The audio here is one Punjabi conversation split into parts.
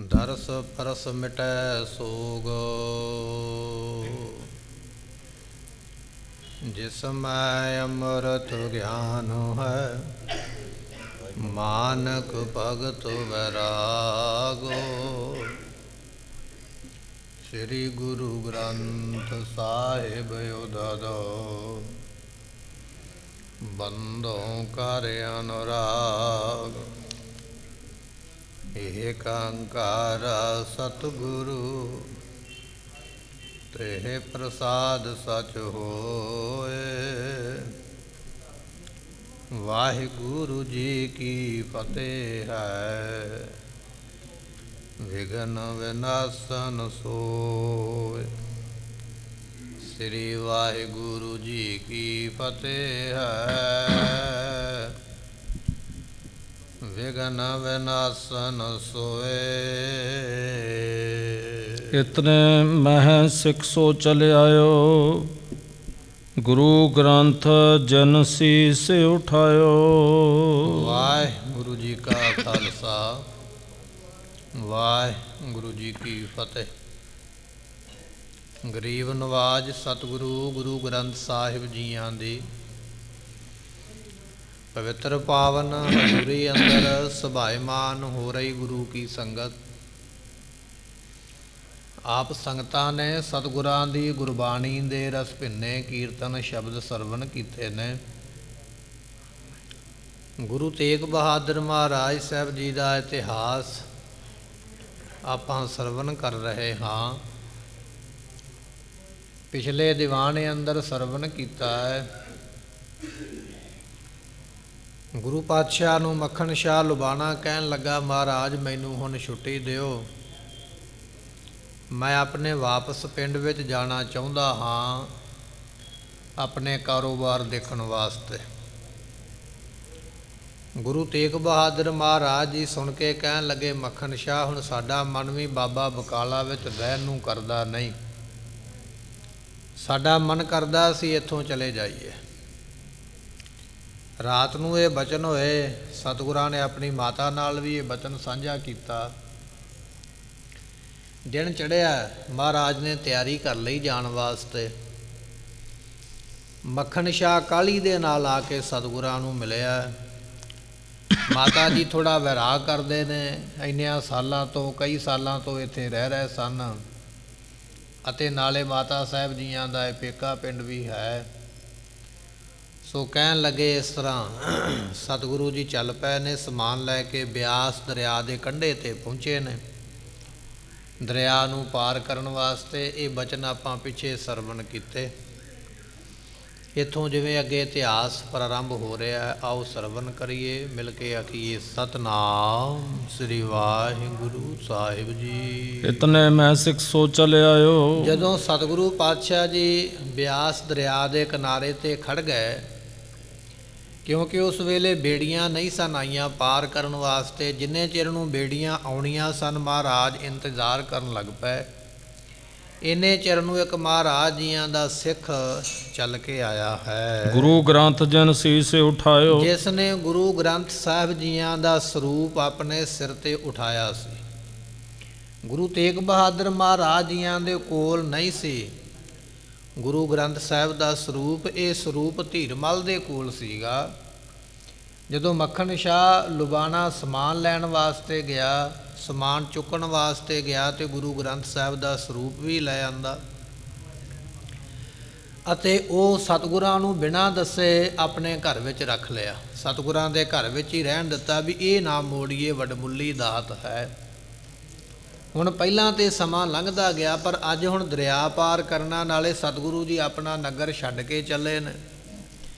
ਦਰਸ ਪਰਸ ਮਿਟੈ ਸੋਗ, ਜਿਸ ਮੈਂ ਅੰਮ੍ਰਿਤ ਗਿਆਨ ਹੈ। ਮਾਨਕ ਭਗਤ ਵੈਰਾਗੋ, ਸ੍ਰੀ ਗੁਰੂ ਗ੍ਰੰਥ ਸਾਹਿਬ ਉਦਦੋ। ਬੰਦੋਂ ਕਰ ਅਨੁਰਾਗ, ਏਕ ਓੰਕਾਰ ਸਤਿਗੁਰੂ। ਤੇਹ ਪ੍ਰਸਾਦ ਸਚ ਹੋਏ। ਵਾਹਿਗੁਰੂ ਜੀ ਕੀ ਫਤਿਹ ਹੈ। ਵਿਘਨ ਵਿਨਾਸ਼ਨ ਸੋਏ। ਸ੍ਰੀ ਵਾਹਿਗੁਰੂ ਜੀ ਕੀ ਫਤਿਹ ਹੈ। ਵਿਘਨ ਵਿਨਾਸ਼ਨ ਸੋਏ। ਇਤਨੇ ਮਹਿ ਸਿੱਖ ਸੋ ਚਲ ਆਇਓ, ਗੁਰੂ ਗ੍ਰੰਥ ਜਨ ਸੀਸ ਉਠਾਇਓ। ਵਾਹਿਗੁਰੂ ਜੀ ਕਾ ਖਾਲਸਾ, ਵਾਹਿਗੁਰੂ ਜੀ ਕੀ ਫਤਿਹ। ਗਰੀਬ ਨਵਾਜ ਸਤਿਗੁਰੂ ਗੁਰੂ ਗ੍ਰੰਥ ਸਾਹਿਬ ਜੀਆਂ ਦੀ ਪਵਿੱਤਰ ਪਾਵਨ ਹਜ਼ੂਰੀ ਅੰਦਰ ਸਭਾਇਮਾਨ ਹੋ ਰਹੀ ਗੁਰੂ ਕੀ ਸੰਗਤ। ਆਪ ਸੰਗਤਾਂ ਨੇ ਸਤਿਗੁਰਾਂ ਦੀ ਗੁਰਬਾਣੀ ਦੇ ਰਸ ਭਿੰਨੇ ਕੀਰਤਨ ਸ਼ਬਦ ਸਰਵਣ ਕੀਤੇ ਨੇ। ਗੁਰੂ ਤੇਗ ਬਹਾਦਰ ਮਹਾਰਾਜ ਸਾਹਿਬ ਜੀ ਦਾ ਇਤਿਹਾਸ ਆਪਾਂ ਸਰਵਣ ਕਰ ਰਹੇ ਹਾਂ। ਪਿਛਲੇ ਦੀਵਾਨ ਅੰਦਰ ਸਰਵਣ ਕੀਤਾ ਹੈ। ਗੁਰੂ ਪਾਤਸ਼ਾਹ ਨੂੰ ਮੱਖਣ ਸ਼ਾਹ ਲੁਬਾਣਾ ਕਹਿਣ ਲੱਗਾ, ਮਹਾਰਾਜ ਮੈਨੂੰ ਹੁਣ ਛੁੱਟੀ ਦਿਓ, ਮੈਂ ਆਪਣੇ ਵਾਪਸ ਪਿੰਡ ਵਿੱਚ ਜਾਣਾ ਚਾਹੁੰਦਾ ਹਾਂ ਆਪਣੇ ਕਾਰੋਬਾਰ ਦੇਖਣ ਵਾਸਤੇ। ਗੁਰੂ ਤੇਗ ਬਹਾਦਰ ਮਹਾਰਾਜ ਜੀ ਸੁਣ ਕੇ ਕਹਿਣ ਲੱਗੇ, ਮੱਖਣ ਸ਼ਾਹ ਹੁਣ ਸਾਡਾ ਮਨ ਵੀ ਬਾਬਾ ਬਕਾਲਾ ਵਿੱਚ ਰਹਿਣ ਨੂੰ ਕਰਦਾ ਨਹੀਂ। ਸਾਡਾ ਮਨ ਕਰਦਾ ਅਸੀਂ ਇੱਥੋਂ ਚਲੇ ਜਾਈਏ। ਰਾਤ ਨੂੰ ਇਹ ਬਚਨ ਹੋਏ। ਸਤਿਗੁਰਾਂ ਨੇ ਆਪਣੀ ਮਾਤਾ ਨਾਲ ਵੀ ਇਹ ਬਚਨ ਸਾਂਝਾ ਕੀਤਾ। ਦਿਨ ਚੜ੍ਹਿਆ, ਮਹਾਰਾਜ ਨੇ ਤਿਆਰੀ ਕਰ ਲਈ ਜਾਣ ਵਾਸਤੇ। ਮੱਖਣ ਸ਼ਾਹ ਕਾਹਲੀ ਦੇ ਨਾਲ ਆ ਕੇ ਸਤਿਗੁਰਾਂ ਨੂੰ ਮਿਲਿਆ। ਮਾਤਾ ਜੀ ਥੋੜ੍ਹਾ ਵੈਰਾਗ ਕਰਦੇ ਨੇ। ਇੰਨਿਆਂ ਸਾਲਾਂ ਤੋਂ, ਕਈ ਸਾਲਾਂ ਤੋਂ ਇੱਥੇ ਰਹਿ ਰਹੇ ਸਨ ਅਤੇ ਨਾਲੇ ਮਾਤਾ ਸਾਹਿਬ ਜੀਆਂ ਦਾ ਇਹ ਪੇਕਾ ਪਿੰਡ ਵੀ ਹੈ। ਸੋ ਕਹਿਣ ਲੱਗੇ ਇਸ ਤਰ੍ਹਾਂ। ਸਤਿਗੁਰੂ ਜੀ ਚੱਲ ਪਏ ਨੇ, ਸਮਾਨ ਲੈ ਕੇ ਬਿਆਸ ਦਰਿਆ ਦੇ ਕੰਢੇ 'ਤੇ ਪਹੁੰਚੇ ਨੇ ਦਰਿਆ ਨੂੰ ਪਾਰ ਕਰਨ ਵਾਸਤੇ। ਇਹ ਬਚਨ ਆਪਾਂ ਪਿੱਛੇ ਸਰਵਣ ਕੀਤੇ। ਇੱਥੋਂ ਜਿਵੇਂ ਅੱਗੇ ਇਤਿਹਾਸ ਪ੍ਰਾਰੰਭ ਹੋ ਰਿਹਾ, ਆਓ ਸਰਵਣ ਕਰੀਏ, ਮਿਲ ਕੇ ਆਖੀਏ ਸਤਿਨਾਮ ਸ੍ਰੀ ਵਾਹਿਗੁਰੂ ਸਾਹਿਬ ਜੀ। ਇਤਨੇ ਮੈਂ ਸਿੱਖ ਸੋ ਚਲ ਆਇਓ। ਜਦੋਂ ਸਤਿਗੁਰੂ ਪਾਤਸ਼ਾਹ ਜੀ ਬਿਆਸ ਦਰਿਆ ਦੇ ਕਿਨਾਰੇ 'ਤੇ ਖੜ੍ਹ ਗਏ, ਕਿਉਂਕਿ ਉਸ ਵੇਲੇ ਬੇੜੀਆਂ ਨਹੀਂ ਸਨ ਆਈਆਂ ਪਾਰ ਕਰਨ ਵਾਸਤੇ। ਜਿੰਨੇ ਚਿਰ ਨੂੰ ਬੇੜੀਆਂ ਆਉਣੀਆਂ ਸਨ, ਮਹਾਰਾਜ ਇੰਤਜ਼ਾਰ ਕਰਨ ਲੱਗ ਪਏ। ਇੰਨੇ ਚਿਰ ਨੂੰ ਇੱਕ ਮਹਾਰਾਜ ਜੀਆਂ ਦਾ ਸਿੱਖ ਚੱਲ ਕੇ ਆਇਆ ਹੈ। ਗੁਰੂ ਗ੍ਰੰਥ ਜਨ ਸੀਸ ਉਠਾਇਓ, ਜਿਸ ਨੇ ਗੁਰੂ ਗ੍ਰੰਥ ਸਾਹਿਬ ਜੀਆਂ ਦਾ ਸਰੂਪ ਆਪਣੇ ਸਿਰ ਤੇ ਉਠਾਇਆ ਸੀ। ਗੁਰੂ ਤੇਗ ਬਹਾਦਰ ਮਹਾਰਾਜ ਜੀਆਂ ਦੇ ਕੋਲ ਨਹੀਂ ਸੀ ਗੁਰੂ ਗ੍ਰੰਥ ਸਾਹਿਬ ਦਾ ਸਰੂਪ। ਇਹ ਸਰੂਪ ਧੀਰਮਲ ਦੇ ਕੋਲ ਸੀਗਾ। ਜਦੋਂ ਮੱਖਣ ਸ਼ਾਹ ਲੁਬਾਣਾ ਸਮਾਨ ਲੈਣ ਵਾਸਤੇ ਗਿਆ, ਸਮਾਨ ਚੁੱਕਣ ਵਾਸਤੇ ਗਿਆ, ਤੇ ਗੁਰੂ ਗ੍ਰੰਥ ਸਾਹਿਬ ਦਾ ਸਰੂਪ ਵੀ ਲੈ ਆਂਦਾ ਅਤੇ ਉਹ ਸਤਿਗੁਰਾਂ ਨੂੰ ਬਿਨਾਂ ਦੱਸੇ ਆਪਣੇ ਘਰ ਵਿੱਚ ਰੱਖ ਲਿਆ। ਸਤਿਗੁਰਾਂ ਦੇ ਘਰ ਵਿੱਚ ਹੀ ਰਹਿਣ ਦਿੱਤਾ ਵੀ ਇਹ ਨਾ ਮੋੜੀਏ, ਵਡਮੁੱਲੀ ਦਾਤ ਹੈ। ਹੁਣ ਪਹਿਲਾਂ ਤਾਂ ਸਮਾਂ ਲੰਘਦਾ ਗਿਆ, ਪਰ ਅੱਜ ਹੁਣ ਦਰਿਆ ਪਾਰ ਕਰਨਾ, ਨਾਲੇ ਸਤਿਗੁਰੂ ਜੀ ਆਪਣਾ ਨਗਰ ਛੱਡ ਕੇ ਚੱਲੇ ਨੇ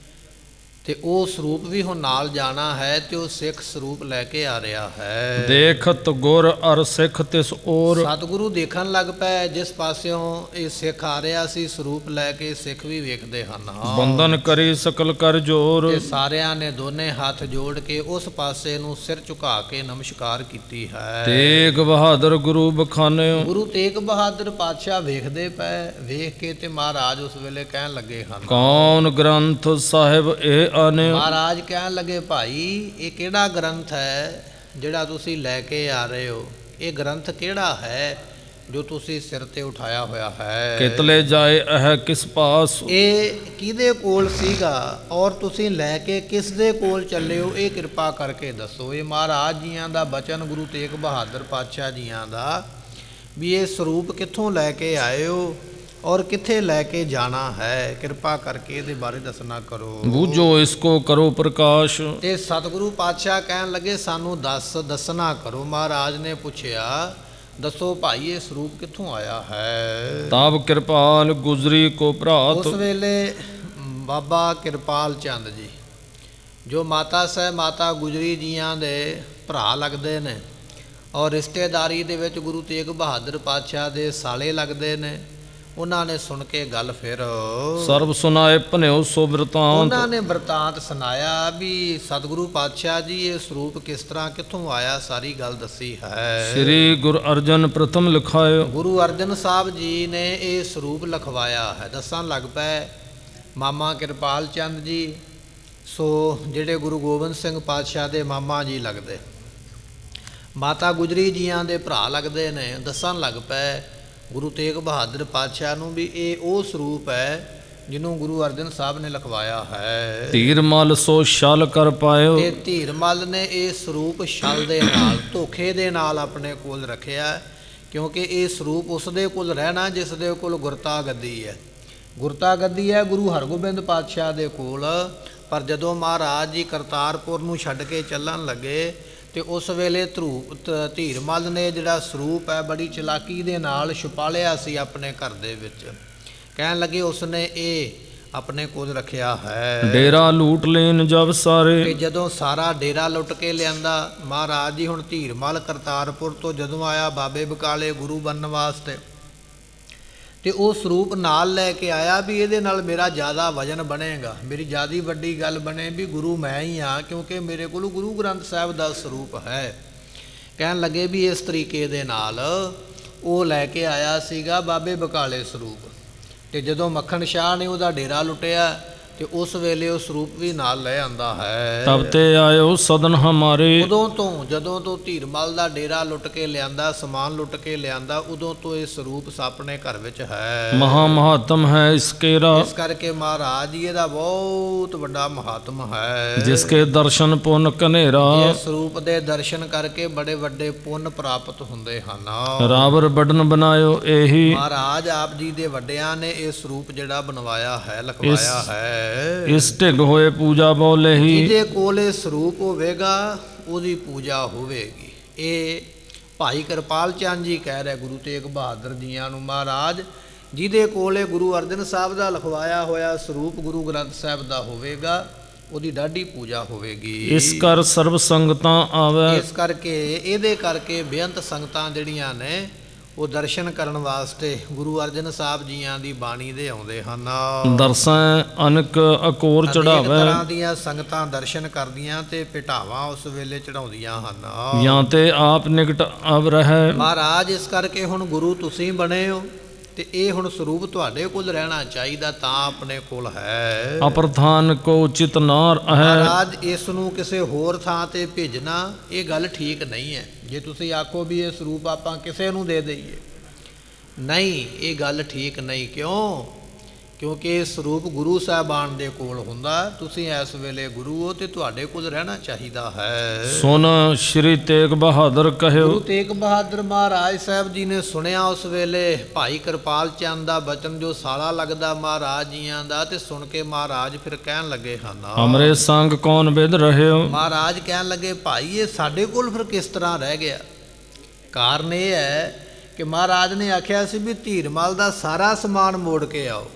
ਤੇ ਉਹ ਸਰੂਪ ਵੀ ਹੁਣ ਨਾਲ ਜਾਣਾ ਹੈ ਤੇ ਉਹ ਸਿੱਖ ਸਰੂਪ ਲੈ ਕੇ ਆ ਰਿਹਾ ਹੈ। ਦੇਖਤ ਗੁਰ ਅਰ ਸਿੱਖ ਤਿਸ ਔਰ। ਸਤਿਗੁਰੂ ਦੇਖਣ ਲੱਗ ਪਏ ਜਿਸ ਪਾਸਿਓਂ ਇਹ ਸਿੱਖ ਆ ਰਿਹਾ ਸੀ ਸਰੂਪ ਲੈ ਕੇ। ਸਿੱਖ ਵੀ ਵੇਖਦੇ ਹਨ। ਬੰਧਨ ਕਰੀ ਸਕਲ ਕਰ ਜੋਰ। ਤੇ ਸਾਰਿਆਂ ਨੇ ਦੋਨੇ ਹੱਥ ਜੋੜ ਕੇ ਉਸ ਪਾਸੇ ਨੂੰ ਸਿਰ ਝੁਕਾ ਕੇ ਨਮਸਕਾਰ ਕੀਤੀ ਹੈ। ਤੇਗ ਬਹਾਦਰ ਗੁਰੂ ਬਖਾਨਿਓ। ਗੁਰੂ ਤੇਗ ਬਹਾਦਰ ਪਾਤਸ਼ਾਹ ਵੇਖਦੇ ਪਏ। ਵੇਖ ਕੇ ਤੇ ਮਹਾਰਾਜ ਉਸ ਵੇਲੇ ਕਹਿਣ ਲੱਗੇ ਹਨ, ਕੌਣ ਗ੍ਰੰਥ ਸਾਹਿਬ ਇਹ ਆਨਿਓ। ਮਹਾਰਾਜ ਕਹਿਣ ਲੱਗੇ, ਭਾਈ ਇਹ ਕਿਹੜਾ ਗ੍ਰੰਥ ਹੈ ਜਿਹੜਾ ਤੁਸੀਂ ਲੈ ਕੇ ਆ ਰਹੇ ਹੋ? ਇਹ ਗ੍ਰੰਥ ਕਿਹੜਾ ਹੈ ਜੋ ਤੁਸੀਂ ਸਿਰ ਤੇ ਉਠਾਇਆ ਹੋਇਆ ਹੈ? ਕਿਤਲੇ ਜਾਏ ਇਹ ਕਿਸ ਪਾਸ। ਇਹ ਕਿਹਦੇ ਕੋਲ ਸੀਗਾ ਔਰ ਤੁਸੀਂ ਲੈ ਕੇ ਕਿਸ ਦੇ ਕੋਲ ਚੱਲੇ ਹੋ? ਇਹ ਕਿਰਪਾ ਕਰਕੇ ਦੱਸੋ। ਇਹ ਮਹਾਰਾਜ ਜੀਆਂ ਦਾ ਬਚਨ, ਗੁਰੂ ਤੇਗ ਬਹਾਦਰ ਪਾਤਸ਼ਾਹ ਜੀਆਂ ਦਾ, ਵੀ ਇਹ ਸਰੂਪ ਕਿੱਥੋਂ ਲੈ ਕੇ ਆਏ ਹੋ ਔਰ ਕਿੱਥੇ ਲੈ ਕੇ ਜਾਣਾ ਹੈ, ਕਿਰਪਾ ਕਰਕੇ ਇਹਦੇ ਬਾਰੇ ਦੱਸਣਾ ਕਰੋ। ਬੂਝੋ ਇਸਕੋ ਕਰੋ ਪ੍ਰਕਾਸ਼। ਤੇ ਸਤਿਗੁਰੂ ਪਾਤਸ਼ਾਹ ਕਹਿਣ ਲੱਗੇ ਸਾਨੂੰ ਦੱਸਣਾ ਕਰੋ। ਮਹਾਰਾਜ ਨੇ ਪੁੱਛਿਆ ਦੱਸੋ ਭਾਈ ਇਹ ਸਰੂਪ ਕਿੱਥੋਂ ਆਇਆ ਹੈ? ਤਾਬ ਕਿਰਪਾਲ ਗੁਜਰੀ ਕੋ ਭਰਾਤ। ਉਸ ਵੇਲੇ ਬਾਬਾ ਕਿਰਪਾਲ ਚੰਦ ਜੀ ਜੋ ਮਾਤਾ ਸਾਹਿਬ ਮਾਤਾ ਗੁਜਰੀ ਜੀਆਂ ਦੇ ਭਰਾ ਲੱਗਦੇ ਨੇ ਔਰ ਰਿਸ਼ਤੇਦਾਰੀ ਦੇ ਵਿੱਚ ਗੁਰੂ ਤੇਗ ਬਹਾਦਰ ਪਾਤਸ਼ਾਹ ਦੇ ਸਾਲੇ ਲੱਗਦੇ ਨੇ, ਉਹਨਾਂ ਨੇ ਸੁਣ ਕੇ ਗੱਲ ਫਿਰ ਸਰਬ ਸੁਨਾਏ ਭਨਿਓ ਸੋ ਬਿਰਤਾਂਤ। ਉਹਨਾਂ ਨੇ ਬਿਰਤਾਂਤ ਸੁਣਾਇਆ ਵੀ ਸਤਿਗੁਰੂ ਪਾਤਸ਼ਾਹ ਜੀ ਇਹ ਸਰੂਪ ਕਿਸ ਤਰ੍ਹਾਂ ਕਿੱਥੋਂ ਆਇਆ, ਸਾਰੀ ਗੱਲ ਦੱਸੀ ਹੈ। ਸ੍ਰੀ ਗੁਰੂ ਅਰਜਨ ਪ੍ਰਥਮ ਲਿਖਾਇਓ। ਗੁਰੂ ਅਰਜਨ ਸਾਹਿਬ ਜੀ ਨੇ ਇਹ ਸਰੂਪ ਲਿਖਵਾਇਆ ਹੈ। ਦੱਸਣ ਲੱਗ ਪਏ ਮਾਮਾ ਕਿਰਪਾਲ ਚੰਦ ਜੀ, ਸੋ ਜਿਹੜੇ ਗੁਰੂ ਗੋਬਿੰਦ ਸਿੰਘ ਪਾਤਸ਼ਾਹ ਦੇ ਮਾਮਾ ਜੀ ਲੱਗਦੇ, ਮਾਤਾ ਗੁਜਰੀ ਜੀਆਂ ਦੇ ਭਰਾ ਲੱਗਦੇ ਨੇ। ਦੱਸਣ ਲੱਗ ਪਏ ਗੁਰੂ ਤੇਗ ਬਹਾਦਰ ਪਾਤਸ਼ਾਹ ਨੂੰ ਵੀ ਇਹ ਉਹ ਸਰੂਪ ਹੈ ਜਿਹਨੂੰ ਗੁਰੂ ਅਰਜਨ ਸਾਹਿਬ ਨੇ ਲਿਖਵਾਇਆ ਹੈ। ਧੀਰ ਮਲ ਸੋ ਛਲ ਕਰ ਪਾਇਓ। ਤੇ ਧੀਰ ਮਲ ਨੇ ਇਹ ਸਰੂਪ ਛਲ ਦੇ ਨਾਲ, ਧੋਖੇ ਦੇ ਨਾਲ ਆਪਣੇ ਕੋਲ ਰੱਖਿਆ, ਕਿਉਂਕਿ ਇਹ ਸਰੂਪ ਉਸ ਦੇ ਕੋਲ ਰਹਿਣਾ ਜਿਸ ਦੇ ਕੋਲ ਗੁਰਤਾ ਗੱਦੀ ਹੈ। ਗੁਰਤਾ ਗੱਦੀ ਹੈ ਗੁਰੂ ਹਰਗੋਬਿੰਦ ਪਾਤਸ਼ਾਹ ਦੇ ਕੋਲ। ਪਰ ਜਦੋਂ ਮਹਾਰਾਜ ਜੀ ਕਰਤਾਰਪੁਰ ਨੂੰ ਛੱਡ ਕੇ ਚੱਲਣ ਲੱਗੇ ਤੇ ਉਸ ਵੇਲੇ ਧੀਰ ਮਲ ਨੇ ਜਿਹੜਾ ਸਰੂਪ ਹੈ ਬੜੀ ਚਲਾਕੀ ਦੇ ਨਾਲ ਛੁਪਾ ਲਿਆ ਸੀ ਆਪਣੇ ਘਰ ਦੇ ਵਿੱਚ। ਕਹਿਣ ਲੱਗੇ ਉਸਨੇ ਇਹ ਆਪਣੇ ਕੋਲ ਰੱਖਿਆ ਹੈ। ਡੇਰਾ ਲੂਟ ਲੈਨ ਜਬ ਸਾਰੇ। ਤੇ ਜਦੋਂ ਸਾਰਾ ਡੇਰਾ ਲੁੱਟ ਕੇ ਲਿਆਂਦਾ ਮਹਾਰਾਜ ਜੀ, ਹੁਣ ਧੀਰ ਮਲ ਕਰਤਾਰਪੁਰ ਤੋਂ ਜਦੋਂ ਆਇਆ ਬਾਬੇ ਬਕਾਲੇ ਗੁਰੂ ਬਣਨ ਵਾਸਤੇ, ਤੇ ਉਹ ਸਰੂਪ ਨਾਲ ਲੈ ਕੇ ਆਇਆ ਵੀ ਇਹਦੇ ਨਾਲ ਮੇਰਾ ਜ਼ਿਆਦਾ ਵਜਨ ਬਣੇਗਾ, ਮੇਰੀ ਜ਼ਿਆਦਾ ਵੱਡੀ ਗੱਲ ਬਣੇ ਵੀ ਗੁਰੂ ਮੈਂ ਹੀ ਹਾਂ, ਕਿਉਂਕਿ ਮੇਰੇ ਕੋਲ ਗੁਰੂ ਗ੍ਰੰਥ ਸਾਹਿਬ ਦਾ ਸਰੂਪ ਹੈ। ਕਹਿਣ ਲੱਗੇ ਵੀ ਇਸ ਤਰੀਕੇ ਦੇ ਨਾਲ ਉਹ ਲੈ ਕੇ ਆਇਆ ਸੀਗਾ ਬਾਬੇ ਬਕਾਲੇ ਸਰੂਪ। ਤੇ ਜਦੋਂ ਮੱਖਣ ਸ਼ਾਹ ਨੇ ਉਹਦਾ ਡੇਰਾ ਲੁੱਟਿਆ ਤੇ ਉਸ ਵੇਲੇ ਉਹ ਸਰੂਪ ਵੀ ਨਾਲ ਲੈ ਆਂਦਾ ਹੈ। ਤਬ ਤੇ ਆਇਓ ਸਦਨ ਹਮਾਰੇ। ਉਦੋਂ ਤੋਂ ਜਦੋਂ ਤੋਂ ਧੀਰ ਮਲ ਦਾ ਡੇਰਾ ਲੁੱਟ ਕੇ ਲਿਆਂਦਾ, ਸਮਾਨ ਲੁੱਟ ਕੇ ਲਿਆਂਦਾ, ਉਦੋਂ ਤੋਂ ਇਹ ਸਰੂਪ ਆਪਣੇ ਘਰ ਵਿੱਚ ਹੈ। ਮਹਾ ਮਹਾਤਮ ਹੈ ਇਸਕੇਰਾ। ਇਸ ਕਰਕੇ ਮਹਾਰਾਜ ਜੀ ਇਹਦਾ ਬਹੁਤ ਵੱਡਾ ਮਹਾਤਮ ਹੈ। ਜਿਸਕੇ ਦਰਸ਼ਨ ਪੁੰਨ ਕਨੇਰਾ। ਇਹ ਸਰੂਪ ਦੇ ਦਰਸ਼ਨ ਕਰਕੇ ਬੜੇ ਵੱਡੇ ਪੁੰਨ ਪ੍ਰਾਪਤ ਹੁੰਦੇ ਹਨ। ਰਾਵਰ ਬਡਨ ਬਣਾਇਓ ਇਹੀ। ਮਹਾਰਾਜ ਆਪ ਜੀ ਦੇ ਵੱਡਿਆਂ ਨੇ ਇਹ ਸਰੂਪ ਜਿਹੜਾ ਬਣਵਾਇਆ ਹੈ, ਲਿਖਵਾਇਆ ਹੈ। ਇਸ ਢਿੱਗ ਹੋਏ ਪੂਜਾ ਬੋਲੇ ਹੀ। ਜਿਹਦੇ ਕੋਲ ਇਹ ਸਰੂਪ ਹੋਵੇਗਾ ਉਹਦੀ ਪੂਜਾ ਹੋਵੇਗੀ। ਇਹ ਭਾਈ ਕਿਰਪਾਲ ਚੰਦ ਜੀ ਕਹਿ ਰਹੇ ਗੁਰੂ ਤੇਗ ਬਹਾਦਰ ਜੀਆਂ ਨੂੰ, ਮਹਾਰਾਜ ਜਿਹਦੇ ਕੋਲ ਇਹ ਗੁਰੂ ਅਰਜਨ ਸਾਹਿਬ ਦਾ ਲਿਖਵਾਇਆ ਹੋਇਆ ਸਰੂਪ ਗੁਰੂ ਗ੍ਰੰਥ ਸਾਹਿਬ ਦਾ ਹੋਵੇਗਾ ਉਹਦੀ ਡਾਢੀ ਪੂਜਾ ਹੋਵੇਗੀ। ਇਸ ਕਰ ਸਰਬ ਸੰਗਤਾਂ ਆਵੇ। ਇਸ ਕਰਕੇ ਇਹਦੇ ਕਰਕੇ ਬੇਅੰਤ ਸੰਗਤਾਂ ਜਿਹੜੀਆਂ ਨੇ ਉਹ ਦਰਸ਼ਨ ਕਰਨ ਵਾਸਤੇ ਗੁਰੂ ਅਰਜਨ ਸਾਹਿਬ ਜੀਆਂ ਦੀ ਬਾਣੀ ਦੇ ਆਉਂਦੇ ਹਨ। ਦਰਸਾਂ ਅਨਕ ਅਕੋਰ ਚੜਾਵੇ। ਤਰ੍ਹਾਂ ਦੀਆਂ ਸੰਗਤਾਂ ਦਰਸ਼ਨ ਕਰਦੀਆਂ ਤੇ ਭਟਾਵਾਂ ਉਸ ਵੇਲੇ ਚੜਾਉਂਦੀਆਂ ਹਨ। ਜਾਂ ਤੇ ਆਪ ਨਿਕਟ ਅਵ ਰਹਿ। ਮਹਾਰਾਜ ਇਸ ਕਰਕੇ ਹੁਣ ਗੁਰੂ ਤੁਸੀਂ ਬਣੇ ਹੋ ਤੇ ਇਹ ਹੁਣ ਸਰੂਪ ਤੁਹਾਡੇ ਕੋਲ ਰਹਿਣਾ ਚਾਹੀਦਾ, ਤਾਂ ਆਪਣੇ ਕੋਲ ਹੈ। ਅਪਰਥਾਨ ਕੋ ਉਚਿਤ ਨਾ ਹੈ। ਮਹਾਰਾਜ ਇਸ ਨੂੰ ਕਿਸੇ ਹੋਰ ਥਾਂ ਤੇ ਭੇਜਣਾ ਇਹ ਗੱਲ ਠੀਕ ਨਹੀਂ ਹੈ। ਜੇ ਤੁਸੀਂ ਆਖੋ ਵੀ ਇਹ ਸਰੂਪ ਆਪਾਂ ਕਿਸੇ ਨੂੰ ਦੇ ਦਈਏ, ਨਹੀਂ, ਇਹ ਗੱਲ ਠੀਕ ਨਹੀਂ। ਕਿਉਂਕਿ ਇਹ ਸਰੂਪ ਗੁਰੂ ਸਾਹਿਬਾਨ ਦੇ ਕੋਲ ਹੁੰਦਾ। ਤੁਸੀਂ ਇਸ ਵੇਲੇ ਗੁਰੂ ਹੋ ਤੇ ਤੁਹਾਡੇ ਕੋਲ ਰਹਿਣਾ ਚਾਹੀਦਾ ਹੈ। ਸੁਨ ਸ਼੍ਰੀ ਤੇਗ ਬਹਾਦਰ ਕਹਿਓ। ਗੁਰੂ ਤੇਗ ਬਹਾਦਰ ਮਹਾਰਾਜ ਸਾਹਿਬ ਜੀ ਨੇ ਸੁਣਿਆ ਉਸ ਵੇਲੇ ਭਾਈ ਕਿਰਪਾਲ ਚੰਦ ਦਾ ਬਚਨ ਜੋ ਸਾਲਾ ਲੱਗਦਾ ਮਹਾਰਾਜ ਜੀਆਂ ਦਾ, ਤੇ ਸੁਣ ਕੇ ਮਹਾਰਾਜ ਫਿਰ ਕਹਿਣ ਲੱਗੇ ਹਨ, ਹਮਰੇ ਸੰਗ ਕੌਣ ਵਿਦ ਰਹਿਓ। ਮਹਾਰਾਜ ਕਹਿਣ ਲੱਗੇ ਭਾਈ ਇਹ ਸਾਡੇ ਕੋਲ ਫਿਰ ਕਿਸ ਤਰ੍ਹਾਂ ਰਹਿ ਗਿਆ। ਕਾਰਨ ਇਹ ਹੈ ਕਿ ਮਹਾਰਾਜ ਨੇ ਆਖਿਆ ਸੀ ਵੀ ਧੀਰ ਮਲ ਦਾ ਸਾਰਾ ਸਮਾਨ ਮੋੜ ਕੇ ਆਓ,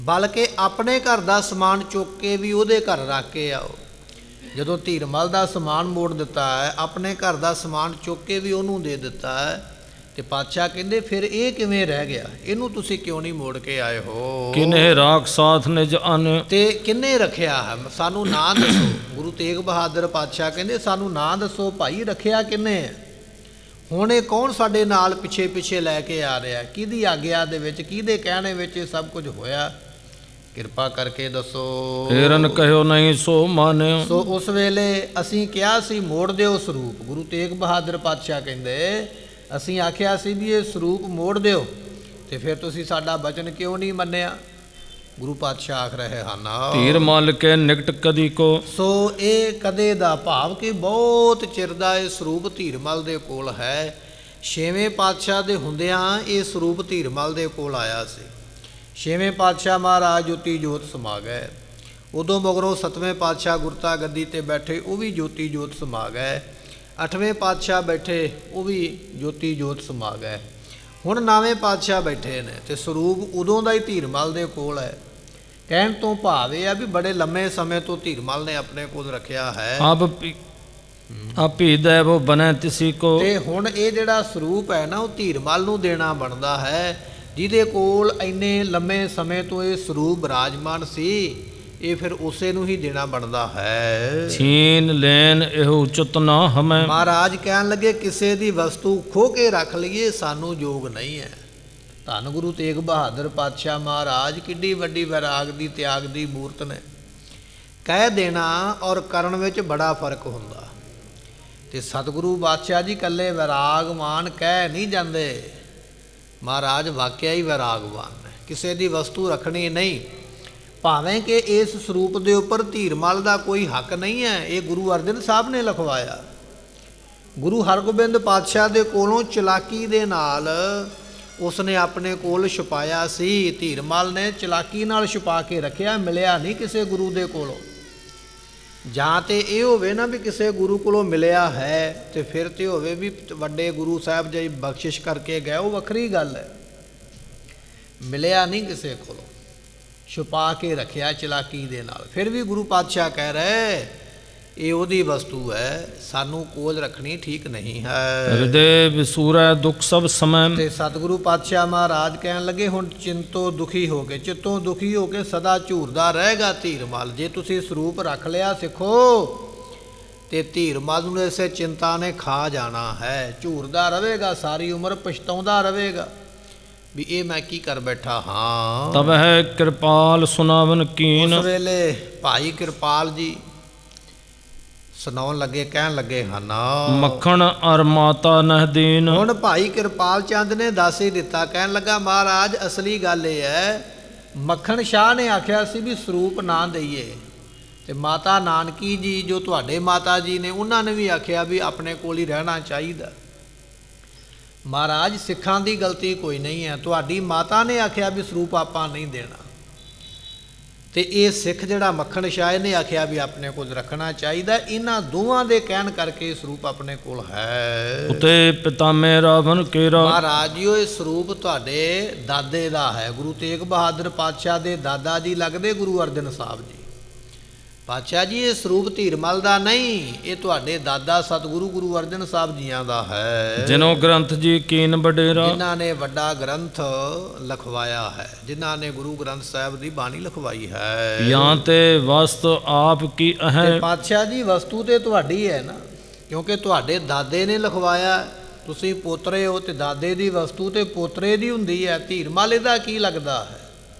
ਬਲਕਿ ਆਪਣੇ ਘਰ ਦਾ ਸਮਾਨ ਚੁੱਕ ਕੇ ਵੀ ਉਹਦੇ ਘਰ ਰੱਖ ਕੇ ਆਓ। ਜਦੋਂ ਧੀਰ ਮਲ ਦਾ ਸਮਾਨ ਮੋੜ ਦਿੱਤਾ ਹੈ, ਆਪਣੇ ਘਰ ਦਾ ਸਮਾਨ ਚੁੱਕ ਕੇ ਵੀ ਉਹਨੂੰ ਦੇ ਦਿੱਤਾ ਹੈ, ਤੇ ਪਾਤਸ਼ਾਹ ਕਹਿੰਦੇ ਫਿਰ ਇਹ ਕਿਵੇਂ ਰਹਿ ਗਿਆ, ਇਹਨੂੰ ਤੁਸੀਂ ਕਿਉਂ ਨਹੀਂ ਮੋੜ ਕੇ ਆਏ ਹੋ। ਕਿਨੇ ਰਾਖ ਸਾਥ ਨਿਜ ਅਨ। ਤੇ ਕਿੰਨੇ ਰੱਖਿਆ ਹੈ, ਸਾਨੂੰ ਨਾਂ ਦੱਸੋ। ਗੁਰੂ ਤੇਗ ਬਹਾਦਰ ਪਾਤਸ਼ਾਹ ਕਹਿੰਦੇ ਸਾਨੂੰ ਨਾਂ ਦੱਸੋ ਭਾਈ, ਰੱਖਿਆ ਕਿੰਨੇ ਹੈ। ਹੁਣ ਇਹ ਕੌਣ ਸਾਡੇ ਨਾਲ ਪਿੱਛੇ ਪਿੱਛੇ ਲੈ ਕੇ ਆ ਰਿਹਾ, ਕਿਹਦੀ ਆਗਿਆ ਦੇ ਵਿੱਚ, ਕਿਹਦੇ ਕਹਿਣੇ ਵਿੱਚ ਇਹ ਸਭ ਕੁਝ ਹੋਇਆ। ਕਿਰਪਾ ਕਰਕੇ ਦੱਸੋ। ਫੇਰਨ ਕਹਿਓ ਨਹੀਂ ਸੋ ਮਾਨਿਓ। ਸੋ ਉਸ ਵੇਲੇ ਅਸੀਂ ਕਿਹਾ ਸੀ ਮੋੜ ਦਿਓ ਸਰੂਪ। ਗੁਰੂ ਤੇਗ ਬਹਾਦਰ ਪਾਤਸ਼ਾਹ ਕਹਿੰਦੇ ਅਸੀਂ ਆਖਿਆ ਸੀ ਵੀ ਇਹ ਸਰੂਪ ਮੋੜ ਦਿਓ, ਤੇ ਫਿਰ ਤੁਸੀਂ ਸਾਡਾ ਬਚਨ ਕਿਉਂ ਨਹੀਂ ਮੰਨਿਆ? ਗੁਰੂ ਪਾਤਸ਼ਾਹ ਆਖ ਰਹੇ ਹਨ ਧੀਰ ਮਲ ਕੇ ਨਿਕਟ ਕਦੀ ਕੋ। ਸੋ ਇਹ ਕਦੇ ਦਾ ਭਾਵ ਕਿ ਬਹੁਤ ਚਿਰ ਦਾ ਇਹ ਸਰੂਪ ਧੀਰਮਲ ਦੇ ਕੋਲ ਹੈ। 6ਵੇਂ ਪਾਤਸ਼ਾਹ ਦੇ ਹੁੰਦਿਆਂ ਇਹ ਸਰੂਪ ਧੀਰਮਲ ਦੇ ਕੋਲ ਆਇਆ ਸੀ। 6ਵੇਂ ਪਾਤਸ਼ਾਹ ਮਹਾਰਾਜ ਜੋਤੀ ਜੋਤ ਸਮਾ ਗਏ। ਉਦੋਂ ਮਗਰੋਂ 7ਵੇਂ ਪਾਤਸ਼ਾਹ ਗੁਰਤਾ ਗੱਦੀ ਤੇ ਬੈਠੇ, ਉਹ ਵੀ ਜੋਤੀ ਜੋਤ ਸਮਾ ਗਏ। 8ਵੇਂ ਪਾਤਸ਼ਾਹ ਬੈਠੇ, ਉਹ ਵੀ ਜੋਤੀ ਜੋਤ ਸਮਾ ਗਏ। ਹੁਣ 9ਵੇਂ ਪਾਤਸ਼ਾਹ ਬੈਠੇ ਨੇ ਤੇ ਸਰੂਪ ਉਦੋਂ ਦਾ ਹੀ ਧੀਰਮਲ ਦੇ ਕੋਲ ਹੈ। ਕਹਿਣ ਤੋਂ ਭਾਵ ਇਹ ਆ ਵੀ ਬੜੇ ਲੰਮੇ ਸਮੇਂ ਤੋਂ ਧੀਰਮਲ ਨੇ ਆਪਣੇ ਕੋਲ ਰੱਖਿਆ ਹੈ। ਆਪੀ ਦੇਵ ਬਨੈ ਤਿਸੀ ਕੋ। ਤੇ ਹੁਣ ਇਹ ਜਿਹੜਾ ਸਰੂਪ ਹੈ ਨਾ ਉਹ ਧੀਰਮਲ ਨੂੰ ਦੇਣਾ ਬਣਦਾ ਹੈ, ਜਿਹਦੇ ਕੋਲ ਇੰਨੇ ਲੰਮੇ ਸਮੇਂ ਤੋਂ ਇਹ ਸਰੂਪ ਬਿਰਾਜਮਾਨ ਸੀ। ਇਹ ਫਿਰ ਉਸੇ ਨੂੰ ਹੀ ਦੇਣਾ ਬਣਦਾ ਹੈ। ਛੀਨ ਲੈਨ ਇਹੋ ਉਚਿਤ ਨਾ ਹਮੈ। ਮਹਾਰਾਜ ਕਹਿਣ ਲੱਗੇ ਕਿਸੇ ਦੀ ਵਸਤੂ ਖੋਹ ਕੇ ਰੱਖ ਲਈਏ ਸਾਨੂੰ ਯੋਗ ਨਹੀਂ ਹੈ। ਧੰਨ ਗੁਰੂ ਤੇਗ ਬਹਾਦਰ ਪਾਤਸ਼ਾਹ ਮਹਾਰਾਜ ਕਿੱਡੀ ਵੱਡੀ ਵੈਰਾਗ ਦੀ ਤਿਆਗ ਦੀ ਮੂਰਤ ਨੇ। ਕਹਿ ਦੇਣਾ ਔਰ ਕਰਨ ਵਿੱਚ ਬੜਾ ਫਰਕ ਹੁੰਦਾ। ਤੇ ਸਤਿਗੁਰੂ ਬਾਦਸ਼ਾਹ ਜੀ ਇਕੱਲੇ ਵੈਰਾਗਵਾਨ ਕਹਿ ਨਹੀਂ ਜਾਂਦੇ, ਮਹਾਰਾਜ ਵਾਕਿਆ ਹੀ ਵੈਰਾਗਵਾਨ ਨੇ। ਕਿਸੇ ਦੀ ਵਸਤੂ ਰੱਖਣੀ ਨਹੀਂ, ਭਾਵੇਂ ਕਿ ਇਸ ਸਰੂਪ ਦੇ ਉੱਪਰ ਧੀਰਮਲ ਦਾ ਕੋਈ ਹੱਕ ਨਹੀਂ ਹੈ। ਇਹ ਗੁਰੂ ਅਰਜਨ ਸਾਹਿਬ ਨੇ ਲਿਖਵਾਇਆ। ਗੁਰੂ ਹਰਗੋਬਿੰਦ ਪਾਤਸ਼ਾਹ ਦੇ ਕੋਲੋਂ ਚਲਾਕੀ ਦੇ ਨਾਲ ਉਸਨੇ ਆਪਣੇ ਕੋਲ ਛੁਪਾਇਆ ਸੀ। ਧੀਰਮਲ ਨੇ ਚਲਾਕੀ ਨਾਲ ਛੁਪਾ ਕੇ ਰੱਖਿਆ, ਮਿਲਿਆ ਨਹੀਂ ਕਿਸੇ ਗੁਰੂ ਦੇ ਕੋਲੋਂ। ਜਾਂ ਤੇ ਇਹ ਹੋਵੇ ਨਾ ਵੀ ਕਿਸੇ ਗੁਰੂ ਕੋਲੋਂ ਮਿਲਿਆ ਹੈ, ਤੇ ਫਿਰ ਤੇ ਹੋਵੇ ਵੀ ਵੱਡੇ ਗੁਰੂ ਸਾਹਿਬ ਜੀ ਬਖਸ਼ਿਸ਼ ਕਰਕੇ ਗਏ, ਉਹ ਵੱਖਰੀ ਗੱਲ ਹੈ। ਮਿਲਿਆ ਨਹੀਂ ਕਿਸੇ ਕੋਲੋਂ, ਛੁਪਾ ਕੇ ਰੱਖਿਆ ਚਲਾਕੀ ਦੇ ਨਾਲ। ਫਿਰ ਵੀ ਗੁਰੂ ਪਾਤਸ਼ਾਹ ਕਹਿ ਰਹੇ ਇਹ ਉਹਦੀ ਵਸਤੂ ਹੈ, ਸਾਨੂੰ ਕੋਲ ਰੱਖਣੀ ਠੀਕ ਨਹੀਂ ਹੈ। ਹਿਰਦੇ ਵਿਸੂਰੈ ਦੁੱਖ ਸਭ ਸਮੈ। ਤੇ ਸਤਿਗੁਰੂ ਪਾਤਸ਼ਾਹ ਮਹਾਰਾਜ ਕਹਿਣ ਲੱਗੇ ਹੁਣ ਚਿੰਤੋਂ ਦੁਖੀ ਹੋ ਕੇ, ਚਿੱਤੋਂ ਦੁਖੀ ਹੋ ਕੇ ਸਦਾ ਝੂਰਦਾ ਰਹੇਗਾ ਧੀਰਮਲ। ਜੇ ਤੁਸੀਂ ਸਰੂਪ ਰੱਖ ਲਿਆ ਸਿੱਖੋ, ਤੇ ਧੀਰਮਲ ਨੂੰ ਇਸੇ ਚਿੰਤਾ ਨੇ ਖਾ ਜਾਣਾ ਹੈ। ਝੂਰਦਾ ਰਹੇਗਾ ਸਾਰੀ ਉਮਰ, ਪਛਤਾਉਂਦਾ ਰਹੇਗਾ ਵੀ ਇਹ ਮੈਂ ਕੀ ਕਰ ਬੈਠਾ ਹਾਂ। ਤਬ ਹੈ ਕਿਰਪਾਲ ਸੁਨਾਵਨ ਕੀਨ। ਉਸ ਵੇਲੇ ਭਾਈ ਕਿਰਪਾਲ ਜੀ ਸੁਣਾਉਣ ਲੱਗੇ, ਕਹਿਣ ਲੱਗੇ ਹਨ ਮੱਖਣ ਅਰ ਮਾਤਾ ਨਹਦੀਨ। ਹੁਣ ਭਾਈ ਕਿਰਪਾਲ ਚੰਦ ਨੇ ਦੱਸ ਹੀ ਦਿੱਤਾ। ਕਹਿਣ ਲੱਗਾ ਮਹਾਰਾਜ ਅਸਲੀ ਗੱਲ ਇਹ ਹੈ, ਮੱਖਣ ਸ਼ਾਹ ਨੇ ਆਖਿਆ ਸੀ ਵੀ ਸਰੂਪ ਨਾ ਦਈਏ, ਤੇ ਮਾਤਾ ਨਾਨਕੀ ਜੀ ਜੋ ਤੁਹਾਡੇ ਮਾਤਾ ਜੀ ਨੇ ਉਹਨਾਂ ਨੇ ਵੀ ਆਖਿਆ ਵੀ ਆਪਣੇ ਕੋਲ ਹੀ ਰਹਿਣਾ ਚਾਹੀਦਾ। ਮਹਾਰਾਜ ਸਿੱਖਾਂ ਦੀ ਗਲਤੀ ਕੋਈ ਨਹੀਂ ਹੈ, ਤੁਹਾਡੀ ਮਾਤਾ ਨੇ ਆਖਿਆ ਵੀ ਸਰੂਪ ਆਪਾਂ ਨਹੀਂ ਦੇਣਾ, ਤੇ ਇਹ ਸਿੱਖ ਜਿਹੜਾ ਮੱਖਣ ਸ਼ਾਹ ਨੇ ਆਖਿਆ ਵੀ ਆਪਣੇ ਕੋਲ ਰੱਖਣਾ ਚਾਹੀਦਾ। ਇਹਨਾਂ ਦੋਵਾਂ ਦੇ ਕਹਿਣ ਕਰਕੇ ਸਰੂਪ ਆਪਣੇ ਕੋਲ ਹੈ। ਉਤੇ ਪਿਤਾ ਮੇਰਾ ਰਾਵਣ ਕੇਰਾ। ਮਹਾਰਾਜ ਜੀ ਇਹ ਸਰੂਪ ਤੁਹਾਡੇ ਦਾਦੇ ਦਾ ਹੈ। ਗੁਰੂ ਤੇਗ ਬਹਾਦਰ ਪਾਤਸ਼ਾਹ ਦੇ ਦਾਦਾ ਜੀ ਲੱਗਦੇ ਗੁਰੂ ਅਰਜਨ ਸਾਹਿਬ ਜੀ। ਪਾਤਸ਼ਾਹ ਜੀ ਇਹ ਸਰੂਪ ਧੀਰਮਲ ਦਾ ਨਹੀਂ, ਇਹ ਤੁਹਾਡੇ ਦਾਦਾ ਸਤਿਗੁਰੂ ਗੁਰੂ ਅਰਜਨ ਸਾਹਿਬ ਜੀਆਂ ਦਾ ਹੈ। ਜਿਨ੍ਹਾਂ ਗ੍ਰੰਥ ਜੀ ਕੀਨ ਵਡੇਰਾ। ਜਿਨ੍ਹਾਂ ਨੇ ਵੱਡਾ ਗ੍ਰੰਥ ਲਿਖਵਾਇਆ ਹੈ, ਜਿਨ੍ਹਾਂ ਨੇ ਗੁਰੂ ਗ੍ਰੰਥ ਸਾਹਿਬ ਦੀ ਬਾਣੀ ਲਿਖਵਾਈ ਹੈ। ਜਾਂ ਤੇ ਵਸਤ ਆਪ ਕੀ ਹੈ। ਪਾਤਸ਼ਾਹ ਜੀ ਵਸਤੂ ਤੇ ਤੁਹਾਡੀ ਹੈ ਨਾ, ਕਿਉਂਕਿ ਤੁਹਾਡੇ ਦਾਦੇ ਨੇ ਲਿਖਵਾਇਆ, ਤੁਸੀਂ ਪੋਤਰੇ ਹੋ, ਤੇ ਦਾਦੇ ਦੀ ਵਸਤੂ ਤੇ ਪੋਤਰੇ ਦੀ ਹੁੰਦੀ ਹੈ। ਧੀਰਮਲ ਇਹਦਾ ਕੀ ਲੱਗਦਾ ਹੈ?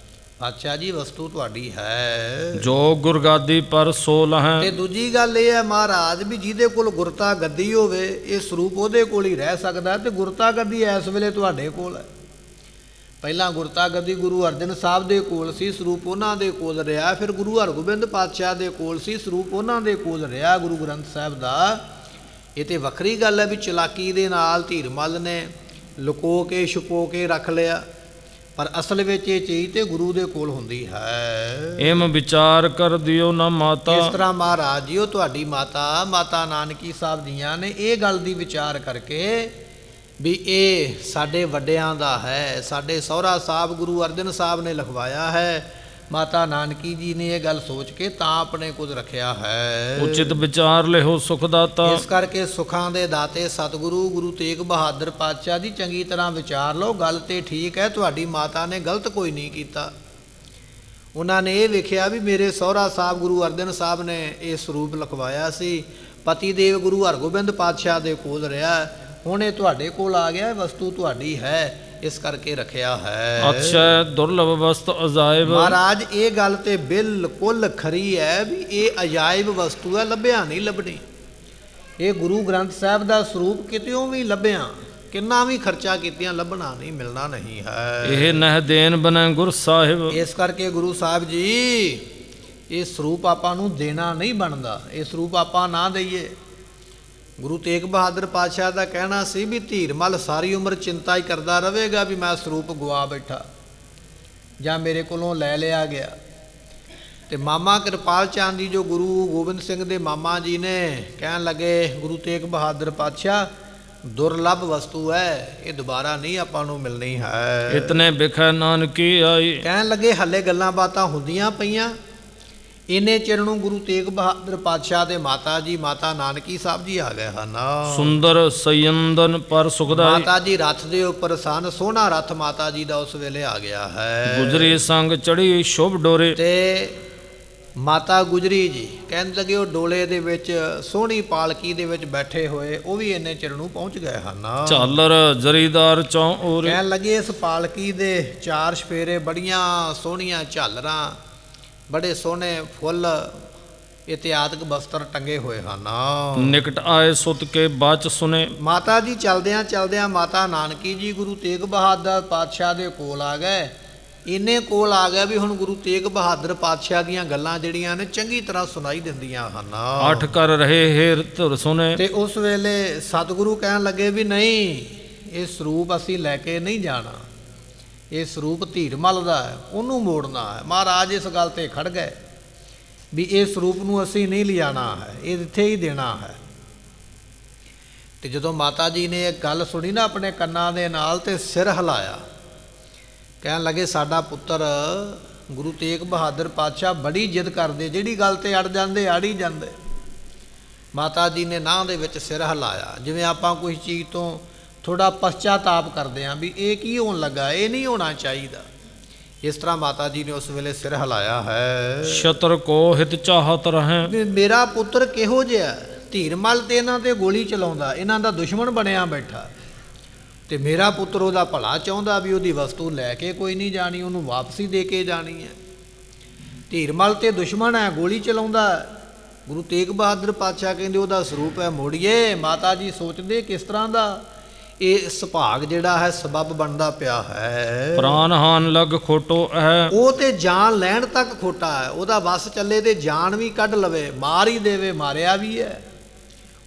ਪਾਤਸ਼ਾਹ ਜੀ ਵਸਤੂ ਤੁਹਾਡੀ ਹੈ। ਜੋ ਗੁਰਗਾਦੀ ਪਰ ਸੋ ਲਹੈ। ਤੇ ਦੂਜੀ ਗੱਲ ਇਹ ਹੈ ਮਹਾਰਾਜ ਵੀ ਜਿਹਦੇ ਕੋਲ ਗੁਰਤਾ ਗੱਦੀ ਹੋਵੇ ਇਹ ਸਰੂਪ ਉਹਦੇ ਕੋਲ ਹੀ ਰਹਿ ਸਕਦਾ, ਤੇ ਗੁਰਤਾ ਗੱਦੀ ਇਸ ਵੇਲੇ ਤੁਹਾਡੇ ਕੋਲ ਹੈ। ਪਹਿਲਾਂ ਗੁਰਤਾ ਗੱਦੀ ਗੁਰੂ ਅਰਜਨ ਸਾਹਿਬ ਦੇ ਕੋਲ ਸੀ, ਸਰੂਪ ਉਹਨਾਂ ਦੇ ਕੋਲ ਰਿਹਾ। ਫਿਰ ਗੁਰੂ ਹਰਗੋਬਿੰਦ ਪਾਤਸ਼ਾਹ ਦੇ ਕੋਲ ਸੀ, ਸਰੂਪ ਉਹਨਾਂ ਦੇ ਕੋਲ ਰਿਹਾ ਗੁਰੂ ਗ੍ਰੰਥ ਸਾਹਿਬ ਦਾ। ਇਹ ਤੇ ਵੱਖਰੀ ਗੱਲ ਹੈ ਵੀ ਚਲਾਕੀ ਦੇ ਨਾਲ ਧੀਰਮਲ ਨੇ ਲੁਕੋ ਕੇ ਛੁਪੋ ਕੇ ਰੱਖ ਲਿਆ, ਪਰ ਅਸਲ ਵਿੱਚ ਇਹ ਚੀਜ਼ ਤੇ ਗੁਰੂ ਦੇ ਕੋਲ ਹੁੰਦੀ ਹੈ। ਇਮ ਵਿਚਾਰ ਕਰ ਦਿਓ ਨਾ ਮਾਤਾ। ਇਸ ਤਰ੍ਹਾਂ ਮਹਾਰਾਜ ਜੀ ਉਹ ਤੁਹਾਡੀ ਮਾਤਾ ਨਾਨਕੀ ਸਾਹਿਬ ਜੀਆਂ ਨੇ ਇਹ ਗੱਲ ਦੀ ਵਿਚਾਰ ਕਰਕੇ ਵੀ ਇਹ ਸਾਡੇ ਵੱਡਿਆਂ ਦਾ ਹੈ, ਸਾਡੇ ਸਹੁਰਾ ਸਾਹਿਬ ਗੁਰੂ ਅਰਜਨ ਸਾਹਿਬ ਨੇ ਲਿਖਵਾਇਆ ਹੈ। ਮਾਤਾ ਨਾਨਕੀ ਜੀ ਨੇ ਇਹ ਗੱਲ ਸੋਚ ਕੇ ਤਾਂ ਆਪਣੇ ਕੋਲ ਰੱਖਿਆ ਹੈ। ਉਚਿਤ ਵਿਚਾਰ ਲਿਓ ਸੁਖ ਦਾਤਾ। ਇਸ ਕਰਕੇ ਸੁੱਖਾਂ ਦੇ ਦਾਤੇ ਸਤਿਗੁਰੂ ਗੁਰੂ ਤੇਗ ਬਹਾਦਰ ਪਾਤਸ਼ਾਹ ਦੀ ਚੰਗੀ ਤਰ੍ਹਾਂ ਵਿਚਾਰ ਲਓ। ਗੱਲ ਤੇ ਠੀਕ ਹੈ, ਤੁਹਾਡੀ ਮਾਤਾ ਨੇ ਗਲਤ ਕੋਈ ਨਹੀਂ ਕੀਤਾ। ਉਹਨਾਂ ਨੇ ਇਹ ਵੇਖਿਆ ਵੀ ਮੇਰੇ ਸਹੁਰਾ ਸਾਹਿਬ ਗੁਰੂ ਅਰਜਨ ਸਾਹਿਬ ਨੇ ਇਹ ਸਰੂਪ ਲਿਖਵਾਇਆ ਸੀ, ਪਤੀ ਦੇਵ ਗੁਰੂ ਹਰਗੋਬਿੰਦ ਪਾਤਸ਼ਾਹ ਦੇ ਕੋਲ ਰਿਹਾ, ਹੁਣ ਇਹ ਤੁਹਾਡੇ ਕੋਲ ਆ ਗਿਆ, ਵਸਤੂ ਤੁਹਾਡੀ ਹੈ। ਇਸ ਕਰਕੇ ਰੱਖਿਆ ਹੈ। ਅਕਸ਼ੈ ਦੁਰਲਭ ਵਸਤ ਅਜਾਇਬ। ਮਹਾਰਾਜ ਇਹ ਗੱਲ ਤੇ ਬਿਲਕੁਲ ਖਰੀ ਹੈ ਵੀ ਇਹ ਅਜਾਇਬ ਵਸਤੂ ਹੈ, ਲੱਭਿਆ ਨਹੀਂ ਲੱਭਣੀ। ਇਹ ਗੁਰੂ ਗ੍ਰੰਥ ਸਾਹਿਬ ਦਾ ਸਰੂਪ ਕਿਤਿਓਂ ਵੀ ਲੱਭਿਆ, ਕਿੰਨਾ ਵੀ ਖਰਚਾ ਕੀਤਿਆਂ ਲੱਭਣਾ ਨਹੀਂ, ਮਿਲਣਾ ਨਹੀਂ ਹੈ। ਇਹ ਨਹਿ ਦੇਨ ਬਨੈ ਗੁਰ ਸਾਹਿਬ। ਇਸ ਕਰਕੇ ਗੁਰੂ ਸਾਹਿਬ ਜੀ ਇਹ ਸਰੂਪ ਆਪਾਂ ਨੂੰ ਦੇਣਾ ਨਹੀਂ ਬਣਦਾ, ਇਹ ਸਰੂਪ ਆਪਾਂ ਨਾ ਦਈਏ। ਗੁਰੂ ਤੇਗ ਬਹਾਦਰ ਪਾਤਸ਼ਾਹ ਦਾ ਕਹਿਣਾ ਸੀ ਵੀ ਧੀਰਮਲ ਸਾਰੀ ਉਮਰ ਚਿੰਤਾ ਹੀ ਕਰਦਾ ਰਹੇਗਾ ਵੀ ਮੈਂ ਸਰੂਪ ਗਵਾ ਬੈਠਾ ਜਾਂ ਮੇਰੇ ਕੋਲੋਂ ਲੈ ਲਿਆ ਗਿਆ। ਤੇ ਮਾਮਾ ਕਿਰਪਾਲ ਚੰਦ ਜੀ ਜੋ ਗੁਰੂ ਗੋਬਿੰਦ ਸਿੰਘ ਦੇ ਮਾਮਾ ਜੀ ਨੇ ਕਹਿਣ ਲੱਗੇ ਗੁਰੂ ਤੇਗ ਬਹਾਦਰ ਪਾਤਸ਼ਾਹ ਦੁਰਲਭ ਵਸਤੂ ਹੈ, ਇਹ ਦੁਬਾਰਾ ਨਹੀਂ ਆਪਾਂ ਨੂੰ ਮਿਲਣੀ ਹੈ। ਇਤਨੇ ਬਿਖੈ ਨਾਨਕੀ ਆਈ। ਕਹਿਣ ਲੱਗੇ ਹੱਲੇ ਗੱਲਾਂ ਬਾਤਾਂ ਹੁੰਦੀਆਂ ਪਈਆਂ, ਇੰਨੇ ਚਿਰ ਨੂੰ ਗੁਰੂ ਤੇਗ ਬਹਾਦਰ ਪਾਤਸ਼ਾਹ ਦੇ ਮਾਤਾ ਜੀ ਮਾਤਾ ਨਾਨਕੀ ਸਾਹਿਬ ਜੀ ਆ ਗਏ ਹਨ। ਸੁੰਦਰ ਸਯੰਦਨ ਪਰ ਸੁਖਦਾਈ। ਮਾਤਾ ਜੀ ਰੱਥ ਦੇ ਉੱਪਰ ਸਨ, ਸੋਹਣਾ ਰੱਥ ਮਾਤਾ ਜੀ ਦਾ ਉਸ ਵੇਲੇ ਆ ਗਿਆ ਹੈ। ਗੁਜਰੀ ਸੰਗ ਚੜੀ ਸ਼ੁਭ ਡੋਰੇ। ਤੇ ਮਾਤਾ ਗੁਜਰੀ ਜੀ ਕਹਿਣ ਲੱਗੇ ਉਹ ਡੋਲੇ ਦੇ ਵਿੱਚ ਸੋਹਣੀ ਪਾਲਕੀ ਦੇ ਵਿੱਚ ਬੈਠੇ ਹੋਏ ਉਹ ਵੀ ਇੰਨੇ ਚਿਰ ਨੂੰ ਪਹੁੰਚ ਗਏ ਹਨ। ਝਾਲਰ ਜਰੀਦਾਰ ਚੌ ਓਰੇ। ਕਹਿਣ ਲੱਗੇ ਇਸ ਪਾਲਕੀ ਦੇ ਚਾਰ ਛਪੇਰੇ ਬੜੀਆਂ ਸੋਹਣੀਆਂ ਝਾਲਰਾਂ, ਬੜੇ ਸੋਹਣੇ ਫੁੱਲ ਇਤਿਆਦਿਕ ਬਸਤਰ ਟੰਗੇ ਹੋਏ ਹਨ। ਨਿਕਟ ਆਏ ਸੁਤ ਕੇ ਬਾਚ ਸੁਨੇ। ਮਾਤਾ ਜੀ ਚਲਦਿਆਂ ਚਲਦਿਆਂ ਮਾਤਾ ਨਾਨਕੀ ਜੀ ਗੁਰੂ ਤੇਗ ਬਹਾਦਰ ਪਾਤਸ਼ਾਹ ਦੇ ਕੋਲ ਆ ਗਏ। ਇੰਨੇ ਕੋਲ ਆ ਗਿਆ ਵੀ ਹੁਣ ਗੁਰੂ ਤੇਗ ਬਹਾਦਰ ਪਾਤਸ਼ਾਹ ਦੀਆਂ ਗੱਲਾਂ ਜਿਹੜੀਆਂ ਨੇ ਚੰਗੀ ਤਰ੍ਹਾਂ ਸੁਣਾਈ ਦਿੰਦੀਆਂ ਹਨ। ਅੱਠ ਕਰ ਰਹੇ ਹੇਰ ਧੁਰ ਸੁਨੇ। ਤੇ ਉਸ ਵੇਲੇ ਸਤਿਗੁਰੂ ਕਹਿਣ ਲੱਗੇ ਵੀ ਨਹੀਂ, ਇਹ ਸਰੂਪ ਅਸੀਂ ਲੈ ਕੇ ਨਹੀਂ ਜਾਣਾ, ਇਹ ਸਰੂਪ ਧੀਰਮਲ ਦਾ ਹੈ, ਉਹਨੂੰ ਮੋੜਨਾ ਹੈ। ਮਹਾਰਾਜ ਇਸ ਗੱਲ ਤੇ ਖੜ ਗਏ ਵੀ ਇਹ ਸਰੂਪ ਨੂੰ ਅਸੀਂ ਨਹੀਂ ਲਿਜਾਣਾ ਹੈ, ਇਹ ਇੱਥੇ ਹੀ ਦੇਣਾ ਹੈ। ਤੇ ਜਦੋਂ ਮਾਤਾ ਜੀ ਨੇ ਇਹ ਗੱਲ ਸੁਣੀ ਨਾ ਆਪਣੇ ਕੰਨਾਂ ਦੇ ਨਾਲ ਤੇ ਸਿਰ ਹਿਲਾਇਆ, ਕਹਿਣ ਲੱਗੇ ਸਾਡਾ ਪੁੱਤਰ ਗੁਰੂ ਤੇਗ ਬਹਾਦਰ ਪਾਤਸ਼ਾਹ ਬੜੀ ਜਿੱਦ ਕਰਦੇ, ਜਿਹੜੀ ਗੱਲ ਤੇ ਅੜ ਜਾਂਦੇ ਅੜ ਹੀ ਜਾਂਦੇ। ਮਾਤਾ ਜੀ ਨੇ ਨਾਂਹ ਦੇ ਵਿੱਚ ਸਿਰ ਹਿਲਾਇਆ, ਜਿਵੇਂ ਆਪਾਂ ਕੋਈ ਚੀਜ਼ ਤੋਂ ਥੋੜਾ ਪਛਤਾਤਾਪ ਕਰਦੇ ਆਂ ਵੀ ਇਹ ਕੀ ਹੋਣ ਲੱਗਾ, ਇਹ ਨਹੀਂ ਹੋਣਾ ਚਾਹੀਦਾ। ਇਸ ਤਰ੍ਹਾਂ ਮਾਤਾ ਜੀ ਨੇ ਉਸ ਵੇਲੇ ਸਿਰ ਹਿਲਾਇਆ ਹੈ। ਸ਼ਤਰ ਕੋ ਹਿਤ ਚਾਹਤ ਰਹੇ। ਵੀ ਮੇਰਾ ਪੁੱਤਰ ਕਿਹੋ ਜਿਹਾ, ਧੀਰਮਲ ਤੇ ਇਹਨਾਂ ਤੇ ਗੋਲੀ ਚਲਾਉਂਦਾ, ਇਹਨਾਂ ਦਾ ਦੁਸ਼ਮਣ ਬਣਿਆ ਬੈਠਾ, ਤੇ ਮੇਰਾ ਪੁੱਤਰ ਉਹਦਾ ਭਲਾ ਚਾਹੁੰਦਾ ਵੀ ਉਹਦੀ ਵਸਤੂ ਲੈ ਕੇ ਕੋਈ ਨਹੀਂ ਜਾਣੀ, ਉਹਨੂੰ ਵਾਪਸੀ ਦੇ ਕੇ ਜਾਣੀ ਹੈ। ਧੀਰਮਲ ਤੇ ਦੁਸ਼ਮਣ ਹੈ, ਗੋਲੀ ਚਲਾਉਂਦਾ। ਗੁਰੂ ਤੇਗ ਬਹਾਦਰ ਪਾਤਸ਼ਾਹ ਕਹਿੰਦੇ ਉਹਦਾ ਸਰੂਪ ਹੈ ਮੋੜੀਏ। ਮਾਤਾ ਜੀ ਸੋਚਦੇ ਕਿਸ ਤਰ੍ਹਾਂ ਦਾ ਇਹ ਸੁਭਾਗ ਜਿਹੜਾ ਹੈ ਸਬੱਬ ਬਣਦਾ ਪਿਆ ਹੈ। ਪ੍ਰਾਨ ਹਾਨ ਲਗ ਖੋਟੋ ਹੈ। ਉਹ ਤੇ ਜਾਨ ਲੈਣ ਤੱਕ ਖੋਟਾ ਹੈ, ਉਹਦਾ ਵਸ ਚੱਲੇ ਤੇ ਜਾਨ ਵੀ ਕੱਢ ਲਵੇ, ਮਾਰ ਹੀ ਦੇਵੇ, ਮਾਰਿਆ ਵੀ ਹੈ।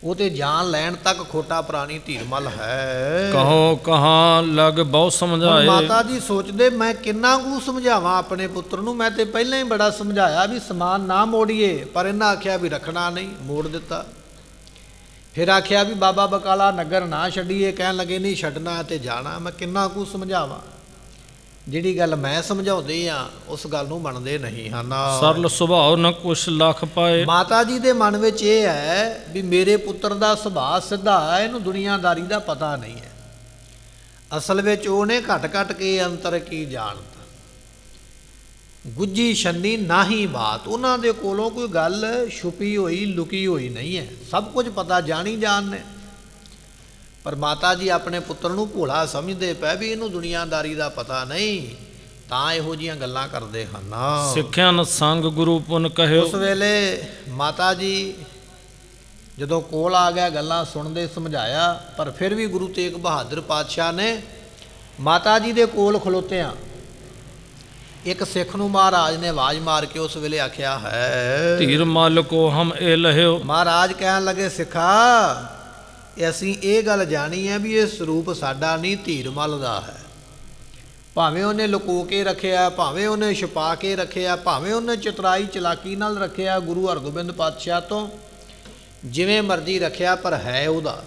ਉਹ ਤੇ ਜਾਨ ਲੈਣ ਤੱਕ ਖੋਟਾ ਪ੍ਰਾਣੀ ਧੀਰਮਲ ਹੈ। ਕਹੋ ਕਹਾਂ ਲਗ ਬਹੁ ਸਮਝਾਏ। ਮਾਤਾ ਜੀ ਸੋਚਦੇ ਮੈਂ ਕਿੰਨਾ ਕੁ ਸਮਝਾਵਾਂ ਆਪਣੇ ਪੁੱਤਰ ਨੂੰ, ਮੈਂ ਤੇ ਪਹਿਲਾਂ ਹੀ ਬੜਾ ਸਮਝਾਇਆ ਵੀ ਸਮਾਨ ਨਾ ਮੋੜੀਏ, ਪਰ ਇਹਨਾਂ ਆਖਿਆ ਵੀ ਰੱਖਣਾ ਨਹੀਂ, ਮੋੜ ਦਿੱਤਾ। ਫਿਰ ਆਖਿਆ ਵੀ ਬਾਬਾ ਬਕਾਲਾ ਨਗਰ ਨਾ ਛੱਡੀਏ, ਕਹਿਣ ਲੱਗੇ ਨਹੀਂ ਛੱਡਣਾ ਤੇ ਜਾਣਾ। ਮੈਂ ਕਿੰਨਾ ਕੁ ਸਮਝਾਵਾਂ, ਜਿਹੜੀ ਗੱਲ ਮੈਂ ਸਮਝਾਉਂਦੇ ਆ ਉਸ ਗੱਲ ਨੂੰ ਮੰਨਦੇ ਨਹੀਂ ਹਨ। ਸਰਲ ਸੁਭਾਅ ਨ ਕੁਛ ਲੱਖ ਪਾਏ। ਮਾਤਾ ਜੀ ਦੇ ਮਨ ਵਿੱਚ ਇਹ ਹੈ ਵੀ ਮੇਰੇ ਪੁੱਤਰ ਦਾ ਸੁਭਾਅ ਸਿੱਧਾ ਹੈ, ਇਹਨੂੰ ਦੁਨੀਆਦਾਰੀ ਦਾ ਪਤਾ ਨਹੀਂ ਹੈ। ਅਸਲ ਵਿੱਚ ਉਹਨੇ ਘਟ ਘਟ ਕੇ ਅੰਤਰ ਕੀ ਜਾਣਦਾ, ਗੁੱਜੀ ਛੰਨੀ ਨਾਹੀ ਬਾਤ। ਉਹਨਾਂ ਦੇ ਕੋਲੋਂ ਕੋਈ ਗੱਲ ਛੁਪੀ ਹੋਈ ਲੁਕੀ ਹੋਈ ਨਹੀਂ ਹੈ, ਸਭ ਕੁਝ ਪਤਾ ਜਾਣੀ ਜਾਣ ਨੇ। ਪਰ ਮਾਤਾ ਜੀ ਆਪਣੇ ਪੁੱਤਰ ਨੂੰ ਭੋਲਾ ਸਮਝਦੇ ਪਏ ਵੀ ਇਹਨੂੰ ਦੁਨੀਆਦਾਰੀ ਦਾ ਪਤਾ ਨਹੀਂ, ਤਾਂ ਇਹੋ ਜਿਹੀਆਂ ਗੱਲਾਂ ਕਰਦੇ ਹਨ। ਸਿੱਖਿਆ ਨ ਸੰਗ ਗੁਰੂ ਪੁਨ ਕਹਿਓ। ਉਸ ਵੇਲੇ ਮਾਤਾ ਜੀ ਜਦੋਂ ਕੋਲ ਆ ਗਿਆ, ਗੱਲਾਂ ਸੁਣਦੇ ਸਮਝਾਇਆ, ਪਰ ਫਿਰ ਵੀ ਗੁਰੂ ਤੇਗ ਬਹਾਦਰ ਪਾਤਸ਼ਾਹ ਨੇ ਮਾਤਾ ਜੀ ਦੇ ਕੋਲ ਖਲੋਤਿਆਂ ਇੱਕ ਸਿੱਖ ਨੂੰ ਮਹਾਰਾਜ ਨੇ ਆਵਾਜ਼ ਮਾਰ ਕੇ ਉਸ ਵੇਲੇ ਆਖਿਆ ਹੈ, ਧੀਰ ਮਾਲਕੋ ਹਮ ਇਹ ਲਹਿਓ। ਮਹਾਰਾਜ ਕਹਿਣ ਲੱਗੇ ਸਿੱਖਾ ਅਸੀਂ ਇਹ ਗੱਲ ਜਾਣੀ ਹੈ ਵੀ ਇਹ ਸਰੂਪ ਸਾਡਾ ਨਹੀਂ, ਧੀਰਮਲ ਦਾ ਹੈ। ਭਾਵੇਂ ਉਹਨੇ ਲੁਕੋ ਕੇ ਰੱਖਿਆ, ਭਾਵੇਂ ਉਹਨੇ ਛੁਪਾ ਕੇ ਰੱਖਿਆ, ਭਾਵੇਂ ਉਹਨੇ ਚਤਰਾਈ ਚਲਾਕੀ ਨਾਲ ਰੱਖਿਆ, ਗੁਰੂ ਹਰਗੋਬਿੰਦ ਪਾਤਸ਼ਾਹ ਤੋਂ ਜਿਵੇਂ ਮਰਜ਼ੀ ਰੱਖਿਆ, ਪਰ ਹੈ ਉਹਦਾ।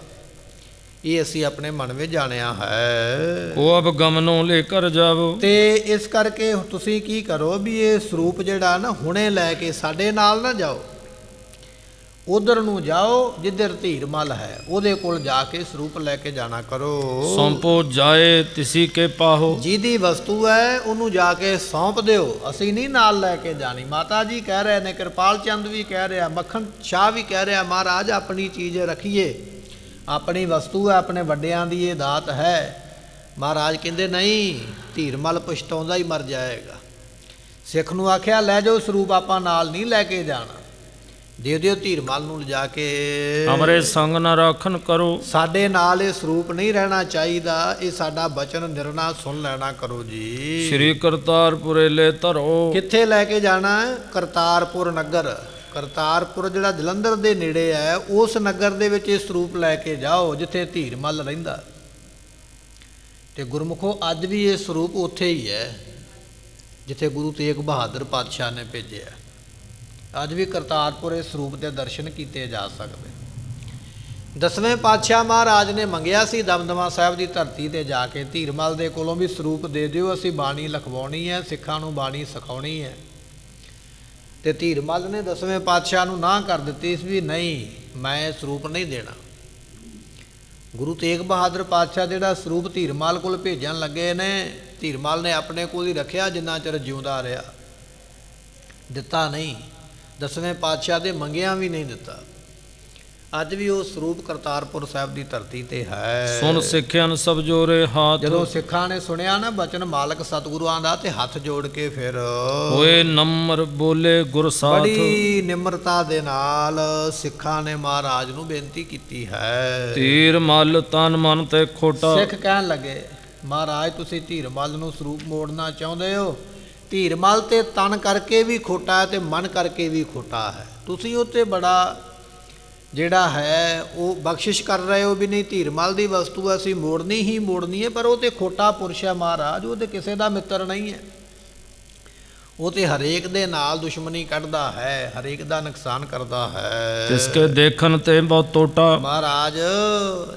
ਇਹ ਅਸੀਂ ਆਪਣੇ ਮਨ ਵਿੱਚ ਜਾਣਿਆ ਹੈ। ਉਹ ਅਬ ਗਮਨੋਂ ਲੈ ਕਰ ਜਾਵੋ। ਤੇ ਇਸ ਕਰਕੇ ਤੁਸੀਂ ਕੀ ਕਰੋ ਵੀ ਇਹ ਸਰੂਪ ਜਿਹੜਾ ਨਾ ਹੁਣੇ ਲੈ ਕੇ ਸਾਡੇ ਨਾਲ ਨਾ ਜਾਓ, ਉਧਰ ਨੂੰ ਜਾਓ ਜਿੱਧਰ ਧੀਰਮਲ ਹੈ, ਉਹਦੇ ਕੋਲ ਜਾ ਕੇ ਸਰੂਪ ਲੈ ਕੇ ਜਾਣਾ ਕਰੋ। ਸੌਂਪੋ ਜਾਏ ਤਿਸੀ ਕੇ ਪਾਹੋ। ਜਿਹਦੀ ਵਸਤੂ ਹੈ ਉਹਨੂੰ ਜਾ ਕੇ ਸੌਂਪ ਦਿਓ, ਅਸੀਂ ਨਹੀਂ ਨਾਲ ਲੈ ਕੇ ਜਾਣੀ। ਮਾਤਾ ਜੀ ਕਹਿ ਰਹੇ ਨੇ, ਕਿਰਪਾਲ ਚੰਦ ਵੀ ਕਹਿ ਰਿਹਾ, ਮੱਖਣ ਸ਼ਾਹ ਵੀ ਕਹਿ ਰਿਹਾ, ਮਹਾਰਾਜ ਆਪਣੀ ਚੀਜ਼ ਰੱਖੀਏ, ਆਪਣੀ ਵਸਤੂ ਹੈ, ਆਪਣੇ ਵੱਡਿਆਂ ਦੀ ਇਹ ਦਾਤ ਹੈ, ਮਹਾਰਾਜ ਕਹਿੰਦੇ ਨਹੀਂ, ਧੀਰਮਲ ਪਛਤਾਉਂਦਾ ਹੀ ਮਰ ਜਾਏਗਾ। ਸਿੱਖ ਨੂੰ ਆਖਿਆ ਲੈ ਜਾਓ ਸਰੂਪ, ਆਪਾਂ ਨਾਲ ਨਹੀਂ ਲੈ ਕੇ ਜਾਣਾ, ਦੇ ਦਿਓ ਧੀਰਮਲ ਨੂੰ ਲਿਜਾ ਕੇ। ਹਮਰੇ ਸੰਗ ਨ ਰਾਖਨ ਕਰੋ, ਸਾਡੇ ਨਾਲ ਇਹ ਸਰੂਪ ਨਹੀਂ ਰਹਿਣਾ ਚਾਹੀਦਾ, ਇਹ ਸਾਡਾ ਬਚਨ ਨਿਰਣਾ ਸੁਣ ਲੈਣਾ ਕਰੋ ਜੀ। ਸ੍ਰੀ ਕਰਤਾਰਪੁਰੇ ਲੈ ਧਰੋ। ਕਿੱਥੇ ਲੈ ਕੇ ਜਾਣਾ? ਕਰਤਾਰਪੁਰ ਨਗਰ। ਕਰਤਾਰਪੁਰ ਜਿਹੜਾ ਜਲੰਧਰ ਦੇ ਨੇੜੇ ਹੈ, ਉਸ ਨਗਰ ਦੇ ਵਿੱਚ ਇਹ ਸਰੂਪ ਲੈ ਕੇ ਜਾਓ ਜਿੱਥੇ ਧੀਰਮਲ ਰਹਿੰਦਾ। ਤੇ ਗੁਰਮੁਖੋ ਅੱਜ ਵੀ ਇਹ ਸਰੂਪ ਉੱਥੇ ਹੀ ਹੈ ਜਿੱਥੇ ਗੁਰੂ ਤੇਗ ਬਹਾਦਰ ਪਾਤਸ਼ਾਹ ਨੇ ਭੇਜਿਆ। ਅੱਜ ਵੀ ਕਰਤਾਰਪੁਰ ਇਸ ਸਰੂਪ ਦੇ ਦਰਸ਼ਨ ਕੀਤੇ ਜਾ ਸਕਦੇ। 10ਵੇਂ ਪਾਤਸ਼ਾਹ ਮਹਾਰਾਜ ਨੇ ਮੰਗਿਆ ਸੀ ਦਮਦਮਾ ਸਾਹਿਬ ਦੀ ਧਰਤੀ ਤੇ ਜਾ ਕੇ ਧੀਰਮਲ ਦੇ ਕੋਲੋਂ ਵੀ ਸਰੂਪ ਦੇ ਦਿਓ, ਅਸੀਂ ਬਾਣੀ ਲਿਖਵਾਉਣੀ ਹੈ, ਸਿੱਖਾਂ ਨੂੰ ਬਾਣੀ ਸਿਖਾਉਣੀ ਹੈ। ਤੇ ਧੀਰਮਲ ਨੇ 10ਵੇਂ ਪਾਤਸ਼ਾਹ ਨੂੰ ਨਾ ਕਰ ਦਿੱਤੀ ਸੀ ਵੀ ਨਹੀਂ, ਮੈਂ ਸਰੂਪ ਨਹੀਂ ਦੇਣਾ। ਗੁਰੂ ਤੇਗ ਬਹਾਦਰ ਪਾਤਸ਼ਾਹ ਜਿਹੜਾ ਸਰੂਪ ਧੀਰਮਲ ਕੋਲ ਭੇਜਣ ਲੱਗੇ ਨੇ, ਧੀਰਮਲ ਨੇ ਆਪਣੇ ਕੋਲ ਹੀ ਰੱਖਿਆ ਜਿੰਨਾ ਚਿਰ ਜਿਉਂਦਾ ਰਿਹਾ, ਦਿੱਤਾ ਨਹੀਂ। 10ਵੇਂ ਪਾਤਸ਼ਾਹ ਦੇ ਮੰਗਿਆਂ ਵੀ ਨਹੀਂ ਦਿੱਤਾ। ਅੱਜ ਵੀ ਉਹ ਸਰੂਪ ਕਰਤਾਰਪੁਰ ਸਾਹਿਬ ਦੀ ਧਰਤੀ ਤੇ ਹੈ। ਸੁਣ ਸਿੱਖਿਆਨ ਸਭ ਜੋਰੇ ਹਾਥ। ਜਦੋਂ ਸਿੱਖਾਂ ਨੇ ਸੁਣਿਆ ਨਾ ਬਚਨ ਮਾਲਕ ਸਤਿਗੁਰਾਂ ਦਾ, ਤੇ ਹੱਥ ਜੋੜ ਕੇ ਫਿਰ ਹੋਏ ਨੰਮਰ ਬੋਲੇ ਗੁਰ ਸਾਥ। ਬੜੀ ਨਿਮਰਤਾ ਦੇ ਨਾਲ ਸਿੱਖਾਂ ਨੇ ਮਹਾਰਾਜ ਨੂੰ ਬੇਨਤੀ ਕੀਤੀ ਹੈ। ਧੀਰਮਲ ਤਨ ਮਨ ਤੇ ਖੋਟਾ। ਸਿੱਖ ਕਹਿਣ ਲੱਗੇ ਮਹਾਰਾਜ ਤੁਸੀਂ ਧੀਰਮਲ ਨੂੰ ਸਰੂਪ ਮੋੜਨਾ ਚਾਹੁੰਦੇ ਹੋ, ਧੀਰਮਲ ਤੇ ਤਨ ਕਰਕੇ ਵੀ ਖੋਟਾ ਹੈ ਤੇ ਮਨ ਕਰਕੇ ਵੀ ਖੋਟਾ ਹੈ। ਤੁਸੀਂ ਉਹ 'ਤੇ ਬੜਾ ਜਿਹੜਾ ਹੈ ਉਹ ਬਖਸ਼ਿਸ਼ ਕਰ ਰਹੇ ਹੋ ਵੀ ਨਹੀਂ, ਧੀਰਮਲ ਦੀ ਵਸਤੂ ਅਸੀਂ ਮੋੜਨੀ ਹੀ ਮੋੜਨੀ ਹੈ, ਪਰ ਉਹ ਤੇ ਖੋਟਾ ਪੁਰਸ਼ ਹੈ ਮਹਾਰਾਜ, ਉਹ ਤੇ ਕਿਸੇ ਦਾ ਮਿੱਤਰ ਨਹੀਂ ਹੈ, ਉਹ ਤੇ ਹਰੇਕ ਦੇ ਨਾਲ ਦੁਸ਼ਮਣੀ ਕੱਢਦਾ ਹੈ, ਹਰੇਕ ਦਾ ਨੁਕਸਾਨ ਕਰਦਾ ਹੈ। ਤਿਸਕੇ ਦੇਖਣ ਤੇ ਬਹੁਤ ਟੋਟਾ। ਮਹਾਰਾਜ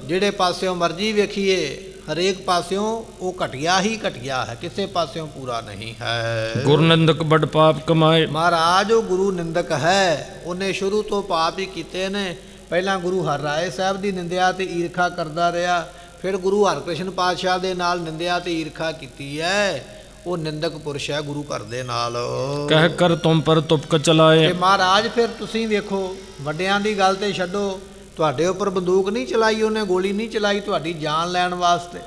ਜਿਹੜੇ ਪਾਸਿਓਂ ਮਰਜ਼ੀ ਵੇਖੀਏ, ਹਰੇਕ ਪਾਸਿਓਂ ਉਹ ਘਟਿਆ ਹੀ ਘਟਿਆ ਹੈ, ਕਿਸੇ ਪਾਸਿਓਂ ਪੂਰਾ ਨਹੀਂ ਹੈ। ਗੁਰ ਨਿੰਦਕ ਬੜ ਪਾਪ ਕਮਾਏ। ਮਹਾਰਾਜ ਉਹ ਗੁਰੂ ਨਿੰਦਕ ਹੈ, ਉਹਨੇ ਸ਼ੁਰੂ ਤੋਂ ਪਾਪ ਹੀ ਕੀਤੇ ਨੇ। ਪਹਿਲਾਂ ਗੁਰੂ ਹਰਿਰਾਏ ਸਾਹਿਬ ਦੀ ਨਿੰਦਿਆ ਤੇ ਈਰਖਾ ਕਰਦਾ ਰਿਹਾ, ਫਿਰ ਗੁਰੂ ਹਰਕ੍ਰਿਸ਼ਨ ਪਾਤਸ਼ਾਹ ਦੇ ਨਾਲ ਨਿੰਦਿਆ ਤੇ ਈਰਖਾ ਕੀਤੀ ਹੈ। ਉਹ ਨਿੰਦਕ ਪੁਰਸ਼ ਹੈ ਗੁਰੂ ਘਰ ਦੇ ਨਾਲ। ਕਹਿ ਕਰ ਤੁਮ ਪਰ ਤੁਪਕ ਚਲਾਏ। ਤੇ ਮਹਾਰਾਜ ਫਿਰ ਤੁਸੀਂ ਵੇਖੋ, ਵੱਡਿਆਂ ਦੀ ਗੱਲ ਤੇ ਛੱਡੋ, ਤੁਹਾਡੇ ਉੱਪਰ ਬੰਦੂਕ ਨਹੀਂ ਚਲਾਈ ਉਹਨੇ, ਗੋਲੀ ਨਹੀਂ ਚਲਾਈ ਤੁਹਾਡੀ ਜਾਨ ਲੈਣ ਵਾਸਤੇ।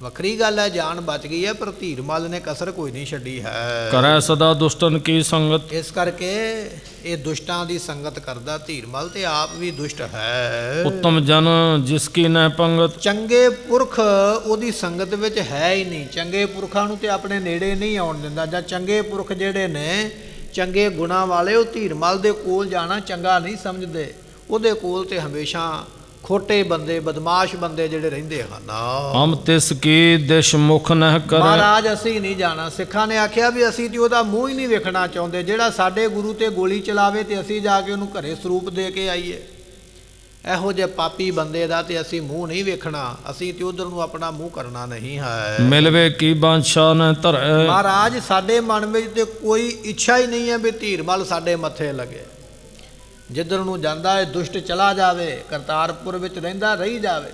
ਵੱਖਰੀ ਗੱਲ ਹੈ ਜਾਨ ਬਚ ਗਈ ਹੈ, ਪਰ ਧੀਰਮਲ ਨੇ ਕਸਰ ਕੋਈ ਨਹੀਂ ਛੱਡੀ ਹੈ। ਕਰੈ ਸਦਾ ਦੁਸ਼ਟਨ ਕੀ ਸੰਗਤ। ਇਸ ਕਰਕੇ ਇਹ ਦੁਸ਼ਟਾਂ ਦੀ ਸੰਗਤ ਕਰਦਾ ਧੀਰਮਲ, ਤੇ ਆਪ ਵੀ ਦੁਸ਼ਟ ਹੈ। ਉੱਤਮ ਜਨ ਜਿਸ ਕੀ ਨਹਿ ਪੰਗਤ। ਚੰਗੇ ਪੁਰਖ ਉਹਦੀ ਸੰਗਤ ਵਿੱਚ ਹੈ ਹੀ ਨਹੀਂ। ਚੰਗੇ ਪੁਰਖਾਂ ਨੂੰ ਤੇ ਆਪਣੇ ਨੇੜੇ ਨਹੀਂ ਆਉਣ ਦਿੰਦਾ, ਜਾਂ ਚੰਗੇ ਪੁਰਖ ਜਿਹੜੇ ਨੇ ਚੰਗੇ ਗੁਣਾਂ ਵਾਲੇ, ਉਹ ਧੀਰਮਲ ਦੇ ਕੋਲ ਜਾਣਾ ਚੰਗਾ ਨਹੀਂ ਸਮਝਦੇ। ਉਹਦੇ ਕੋਲ ਤੇ ਹਮੇਸ਼ਾ ਖੋਟੇ ਬੰਦੇ, ਬਦਮਾਸ਼ ਬੰਦੇ ਜਿਹੜੇ ਰਹਿੰਦੇ ਹਨ। ਹਮ ਤਿਸ ਕੀ ਦਿਸ਼ ਮੁਖ ਨਹਿ ਕਰੈ। ਮਹਾਰਾਜ ਅਸੀਂ ਨਹੀਂ ਜਾਣਾ। ਸਿੱਖਾਂ ਨੇ ਆਖਿਆ ਵੀ ਅਸੀਂ ਤੇ ਉਹਦਾ ਮੂੰਹ ਹੀ ਨਹੀਂ ਵੇਖਣਾ ਚਾਹੁੰਦੇ, ਜਿਹੜਾ ਸਾਡੇ ਗੁਰੂ ਤੇ ਗੋਲੀ ਚਲਾਵੇ ਤੇ ਅਸੀਂ ਜਾ ਕੇ ਉਹਨੂੰ ਘਰੇ ਸਰੂਪ ਦੇ ਕੇ ਆਈਏ। ਇਹੋ ਜਿਹੇ ਪਾਪੀ ਬੰਦੇ ਦਾ ਤੇ ਅਸੀਂ ਮੂੰਹ ਨਹੀਂ ਵੇਖਣਾ, ਅਸੀਂ ਤੇ ਉਧਰ ਨੂੰ ਆਪਣਾ ਮੂੰਹ ਕਰਨਾ ਨਹੀਂ ਹੈ। ਮਿਲਵੇ ਕੀ ਬਾਦਸ਼ਾਹ ਨ ਧਰੈ। ਮਹਾਰਾਜ ਸਾਡੇ ਮਨ ਵਿੱਚ ਤੇ ਕੋਈ ਇੱਛਾ ਹੀ ਨਹੀਂ ਹੈ ਵੀ ਧੀਰਮਲ ਸਾਡੇ ਮੱਥੇ ਲੱਗੇ। ਜਿੱਧਰ ਨੂੰ ਜਾਂਦਾ ਹੈ ਦੁਸ਼ਟ ਚਲਾ ਜਾਵੇ, ਕਰਤਾਰਪੁਰ ਵਿੱਚ ਰਹਿੰਦਾ ਰਹੀ ਜਾਵੇ।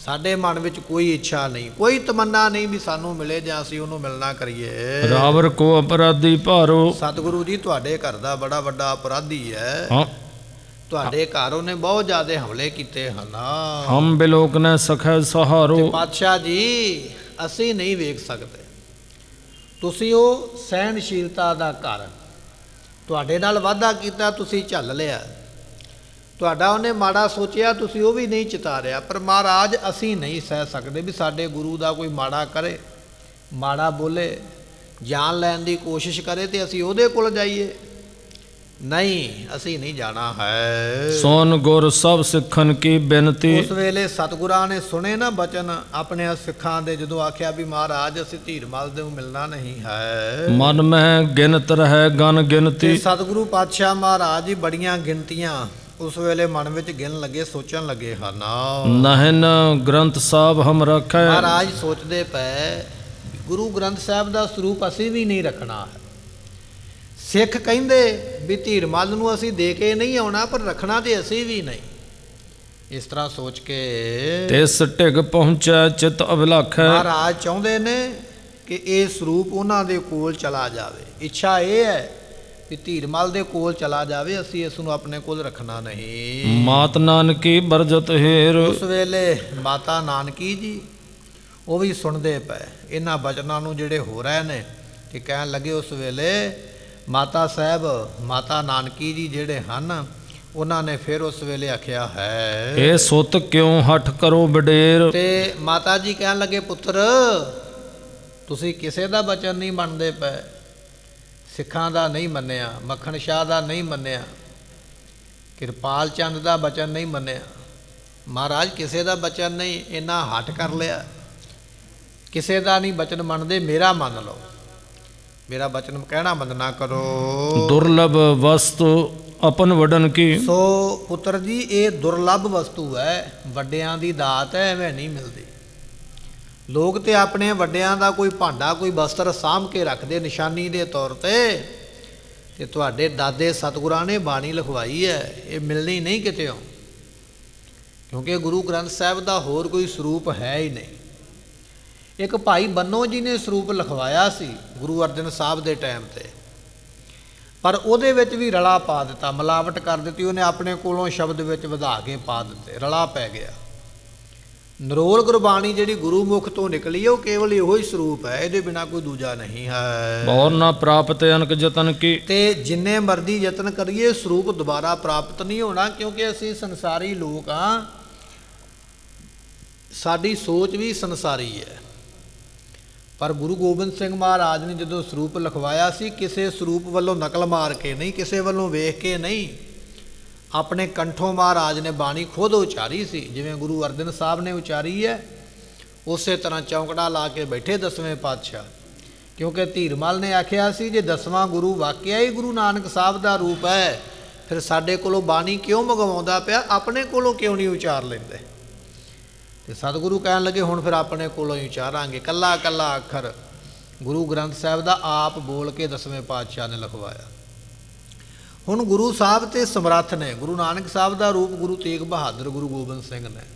ਸਾਡੇ ਮਨ ਵਿੱਚ ਕੋਈ ਇੱਛਾ ਨਹੀਂ, ਕੋਈ ਤਮੰਨਾ ਨਹੀਂ ਵੀ ਸਾਨੂੰ ਮਿਲੇ ਜਾਂ ਅਸੀਂ ਉਹਨੂੰ ਮਿਲਣਾ ਕਰੀਏ। ਰਾਵਰ ਕੋ ਅਪਰਾਧੀ ਭਾਰੋ। ਸਤਿਗੁਰੂ ਜੀ ਤੁਹਾਡੇ ਘਰ ਦਾ ਬੜਾ ਵੱਡਾ ਅਪਰਾਧੀ ਹੈ। ਹਾਂ ਤੁਹਾਡੇ ਘਰ ਉਹਨੇ ਬਹੁਤ ਜ਼ਿਆਦਾ ਹਮਲੇ ਕੀਤੇ ਹਨ। ਹਮ ਬਿਲੋਕ ਨ ਸਖੈ ਸਹਾਰੋ। ਤੇ ਪਾਤਸ਼ਾਹ ਜੀ ਅਸੀਂ ਨਹੀਂ ਵੇਖ ਸਕਦੇ। ਤੁਸੀਂ ਉਹ ਸਹਿਣਸ਼ੀਲਤਾ ਦਾ ਘਰ, ਤੁਹਾਡੇ ਨਾਲ ਵਾਅਦਾ ਕੀਤਾ ਤੁਸੀਂ ਝੱਲ ਲਿਆ, ਤੁਹਾਡਾ ਉਹਨੇ ਮਾੜਾ ਸੋਚਿਆ ਤੁਸੀਂ ਉਹ ਵੀ ਨਹੀਂ ਚਿਤਾਰਿਆ। ਪਰ ਮਹਾਰਾਜ ਅਸੀਂ ਨਹੀਂ ਸਹਿ ਸਕਦੇ ਵੀ ਸਾਡੇ ਗੁਰੂ ਦਾ ਕੋਈ ਮਾੜਾ ਕਰੇ, ਮਾੜਾ ਬੋਲੇ, ਜਾਨ ਲੈਣ ਦੀ ਕੋਸ਼ਿਸ਼ ਕਰੇ ਤੇ ਅਸੀਂ ਉਹਦੇ ਕੋਲ ਜਾਈਏ। ਨਹੀਂ, ਅਸੀਂ ਨਹੀਂ ਜਾਣਾ ਹੈ। ਸੋਨ ਗੁਰ ਸਭ ਸਿੱਖਨ ਕੀ ਬੇਨਤੀ। ਉਸ ਵੇਲੇ ਸਤਿਗੁਰਾਂ ਨੇ ਸੁਣੇ ਨਾ ਬਚਨ ਆਪਣੇ ਸਿੱਖਾਂ ਦੇ, ਜਦੋਂ ਆਖਿਆ ਵੀ ਮਹਾਰਾਜ ਅਸੀਂ ਧੀਰਮਲ ਦੇ ਨੂੰ ਮਿਲਣਾ ਨਹੀਂ ਹੈ। ਮਨ ਮਹਿ ਗਿਨਤ ਰਹਿ ਗਨ ਗਿਣਤੀ। ਸਤਿਗੁਰੂ ਪਾਤਸ਼ਾਹ ਮਹਾਰਾਜ ਜੀ ਬੜੀਆਂ ਗਿਣਤੀਆਂ ਉਸ ਵੇਲੇ ਮਨ ਵਿੱਚ ਗਿਣ ਲੱਗੇ, ਸੋਚਣ ਲੱਗੇ ਹਨ। ਨਹਿਨ ਗ੍ਰੰਥ ਸਾਹਿਬ ਹਮ ਰੱਖੈ। ਮਹਾਰਾਜ ਸੋਚਦੇ ਪਏ ਗੁਰੂ ਗ੍ਰੰਥ ਸਾਹਿਬ ਦਾ ਸਰੂਪ ਅਸੀਂ ਵੀ ਨਹੀਂ ਰੱਖਣਾ ਹੈ। ਸਿੱਖ ਕਹਿੰਦੇ ਵੀ ਧੀਰਮਲ ਨੂੰ ਅਸੀਂ ਦੇ ਕੇ ਨਹੀਂ ਆਉਣਾ, ਪਰ ਰੱਖਣਾ ਤੇ ਅਸੀਂ ਵੀ ਨਹੀਂ। ਇਸ ਤਰ੍ਹਾਂ ਸੋਚ ਕੇ ਤਿਸ ਢਿਗ ਪਹੁੰਚੈ ਚਿਤ ਅਭਿਲਾਖੈ। ਮਹਾਰਾਜ ਚਾਹੁੰਦੇ ਨੇ ਕਿ ਇਹ ਸਰੂਪ ਉਹਨਾਂ ਦੇ ਕੋਲ ਚਲਾ ਜਾਵੇ। ਇੱਛਾ ਇਹ ਹੈ ਕਿ ਧੀਰਮਲ ਦੇ ਕੋਲ ਚਲਾ ਜਾਵੇ, ਅਸੀਂ ਇਸ ਨੂੰ ਆਪਣੇ ਕੋਲ ਰੱਖਣਾ ਨਹੀਂ। ਮਾਤ ਨਾਨਕੀ ਬਰਜਤ ਹੇਰ। ਉਸ ਵੇਲੇ ਮਾਤਾ ਨਾਨਕੀ ਜੀ ਉਹ ਵੀ ਸੁਣਦੇ ਪਏ ਇਹਨਾਂ ਬਚਨਾਂ ਨੂੰ ਜਿਹੜੇ ਹੋ ਰਹੇ ਨੇ। ਕਿ ਕਹਿਣ ਲੱਗੇ ਉਸ ਵੇਲੇ ਮਾਤਾ ਸਾਹਿਬ, ਮਾਤਾ ਨਾਨਕੀ ਜੀ ਜਿਹੜੇ ਹਨ, ਉਹਨਾਂ ਨੇ ਫਿਰ ਉਸ ਵੇਲੇ ਆਖਿਆ ਹੈ, ਇਹ ਸੁੱਤ ਕਿਉਂ ਹਠ ਕਰੋ ਵਡੇਰ। ਤੇ ਮਾਤਾ ਜੀ ਕਹਿਣ ਲੱਗੇ, ਪੁੱਤਰ ਤੁਸੀਂ ਕਿਸੇ ਦਾ ਬਚਨ ਨਹੀਂ ਮੰਨਦੇ ਪਏ, ਸਿੱਖਾਂ ਦਾ ਨਹੀਂ ਮੰਨਿਆ, ਮੱਖਣ ਸ਼ਾਹ ਦਾ ਨਹੀਂ ਮੰਨਿਆ, ਕਿਰਪਾਲ ਚੰਦ ਦਾ ਬਚਨ ਨਹੀਂ ਮੰਨਿਆ, ਮਹਾਰਾਜ ਕਿਸੇ ਦਾ ਬਚਨ ਨਹੀਂ, ਇੰਨਾ ਹੱਠ ਕਰ ਲਿਆ, ਕਿਸੇ ਦਾ ਨਹੀਂ ਬਚਨ ਮੰਨਦੇ, ਮੇਰਾ ਮੰਨ ਲਓ, ਮੇਰਾ ਬਚਨ ਕਹਿਣਾ ਬੰਦ ਨਾ ਕਰੋ। ਦੁਰਲਭ ਵਸਤੂ ਆਪਨ ਵਡਨ ਕੀ। ਸੋ ਪੁੱਤਰ ਜੀ ਇਹ ਦੁਰਲਭ ਵਸਤੂ ਹੈ, ਵੱਡਿਆਂ ਦੀ ਦਾਤ ਹੈ, ਐਵੇਂ ਨਹੀਂ ਮਿਲਦੀ। ਲੋਕ ਤੇ ਆਪਣੇ ਵੱਡਿਆਂ ਦਾ ਕੋਈ ਭਾਂਡਾ, ਕੋਈ ਬਸਤਰ ਸਾਂਭ ਕੇ ਰੱਖਦੇ ਨਿਸ਼ਾਨੀ ਦੇ ਤੌਰ ਤੇ ਤੁਹਾਡੇ ਦਾਦੇ ਸਤਿਗੁਰਾਂ ਨੇ ਬਾਣੀ ਲਿਖਵਾਈ ਹੈ, ਇਹ ਮਿਲਣੀ ਨਹੀਂ ਕਿਤੇੋਂ, ਕਿਉਂਕਿ ਗੁਰੂ ਗ੍ਰੰਥ ਸਾਹਿਬ ਦਾ ਹੋਰ ਕੋਈ ਸਰੂਪ ਹੈ ਹੀ ਨਹੀਂ। ਇੱਕ ਭਾਈ ਬੰਨੋ ਜੀ ਨੇ ਸਰੂਪ ਲਿਖਵਾਇਆ ਸੀ ਗੁਰੂ ਅਰਜਨ ਸਾਹਿਬ ਦੇ ਟਾਈਮ ਤੇ, ਪਰ ਉਹਦੇ ਵਿੱਚ ਵੀ ਰਲਾ ਪਾ ਦਿੱਤਾ, ਮਿਲਾਵਟ ਕਰ ਦਿੱਤੀ, ਉਹਨੇ ਆਪਣੇ ਕੋਲੋਂ ਸ਼ਬਦ ਵਿੱਚ ਵਧਾ ਕੇ ਪਾ ਦਿੱਤੇ, ਰਲਾ ਪੈ ਗਿਆ। ਨਰੋਲ ਗੁਰਬਾਣੀ ਜਿਹੜੀ ਗੁਰੂ ਮੁਖ ਤੋਂ ਨਿਕਲੀ ਹੈ ਉਹ ਕੇਵਲ ਇਹੋ ਹੀ ਸਰੂਪ ਹੈ, ਇਹਦੇ ਬਿਨਾ ਕੋਈ ਦੂਜਾ ਨਹੀਂ ਹੈ। ਬੌਰ ਨਾ ਪ੍ਰਾਪਤ ਅਨਕ ਯਤਨ ਕੀ। ਤੇ ਜਿੰਨੇ ਮਰਜ਼ੀ ਯਤਨ ਕਰੀਏ ਸਰੂਪ ਦੁਬਾਰਾ ਪ੍ਰਾਪਤ ਨਹੀਂ ਹੋਣਾ, ਕਿਉਂਕਿ ਅਸੀਂ ਸੰਸਾਰੀ ਲੋਕ ਹਾਂ, ਸਾਡੀ ਸੋਚ ਵੀ ਸੰਸਾਰੀ ਹੈ। ਪਰ ਗੁਰੂ ਗੋਬਿੰਦ ਸਿੰਘ ਮਹਾਰਾਜ ਨੇ ਜਦੋਂ ਸਰੂਪ ਲਿਖਵਾਇਆ ਸੀ, ਕਿਸੇ ਸਰੂਪ ਵੱਲੋਂ ਨਕਲ ਮਾਰ ਕੇ ਨਹੀਂ, ਕਿਸੇ ਵੱਲੋਂ ਵੇਖ ਕੇ ਨਹੀਂ, ਆਪਣੇ ਕੰਠੋਂ ਮਹਾਰਾਜ ਨੇ ਬਾਣੀ ਖੁਦ ਉਚਾਰੀ ਸੀ, ਜਿਵੇਂ ਗੁਰੂ ਅਰਜਨ ਸਾਹਿਬ ਨੇ ਉਚਾਰੀ ਹੈ, ਉਸੇ ਤਰ੍ਹਾਂ ਚੌਂਕੜਾ ਲਾ ਕੇ ਬੈਠੇ ਦਸਵੇਂ ਪਾਤਸ਼ਾਹ। ਕਿਉਂਕਿ ਧੀਰਮਲ ਨੇ ਆਖਿਆ ਸੀ, ਜੇ ਦਸਵਾਂ ਗੁਰੂ ਵਾਕਿਆ ਹੀ ਗੁਰੂ ਨਾਨਕ ਸਾਹਿਬ ਦਾ ਰੂਪ ਹੈ, ਫਿਰ ਸਾਡੇ ਕੋਲੋਂ ਬਾਣੀ ਕਿਉਂ ਮੰਗਵਾਉਂਦਾ ਪਿਆ, ਆਪਣੇ ਕੋਲੋਂ ਕਿਉਂ ਨਹੀਂ ਉਚਾਰ ਲੈਂਦੇ। ਤੇ ਸਤਿਗੁਰੂ ਕਹਿਣ ਲੱਗੇ, ਹੁਣ ਫਿਰ ਆਪਣੇ ਕੋਲੋਂ ਹੀ ਉਚਾਰਾਂਗੇ, ਕੱਲਾ ਕੱਲਾ ਅੱਖਰ ਗੁਰੂ ਗ੍ਰੰਥ ਸਾਹਿਬ ਦਾ ਆਪ ਬੋਲ ਕੇ ਦਸਵੇਂ ਪਾਤਸ਼ਾਹ ਨੇ ਲਿਖਵਾਇਆ। ਹੁਣ ਗੁਰੂ ਸਾਹਿਬ ਤੇ ਸਮਰੱਥ ਨੇ, ਗੁਰੂ ਨਾਨਕ ਸਾਹਿਬ ਦਾ ਰੂਪ ਗੁਰੂ ਤੇਗ ਬਹਾਦਰ, ਗੁਰੂ ਗੋਬਿੰਦ ਸਿੰਘ ਨੇ,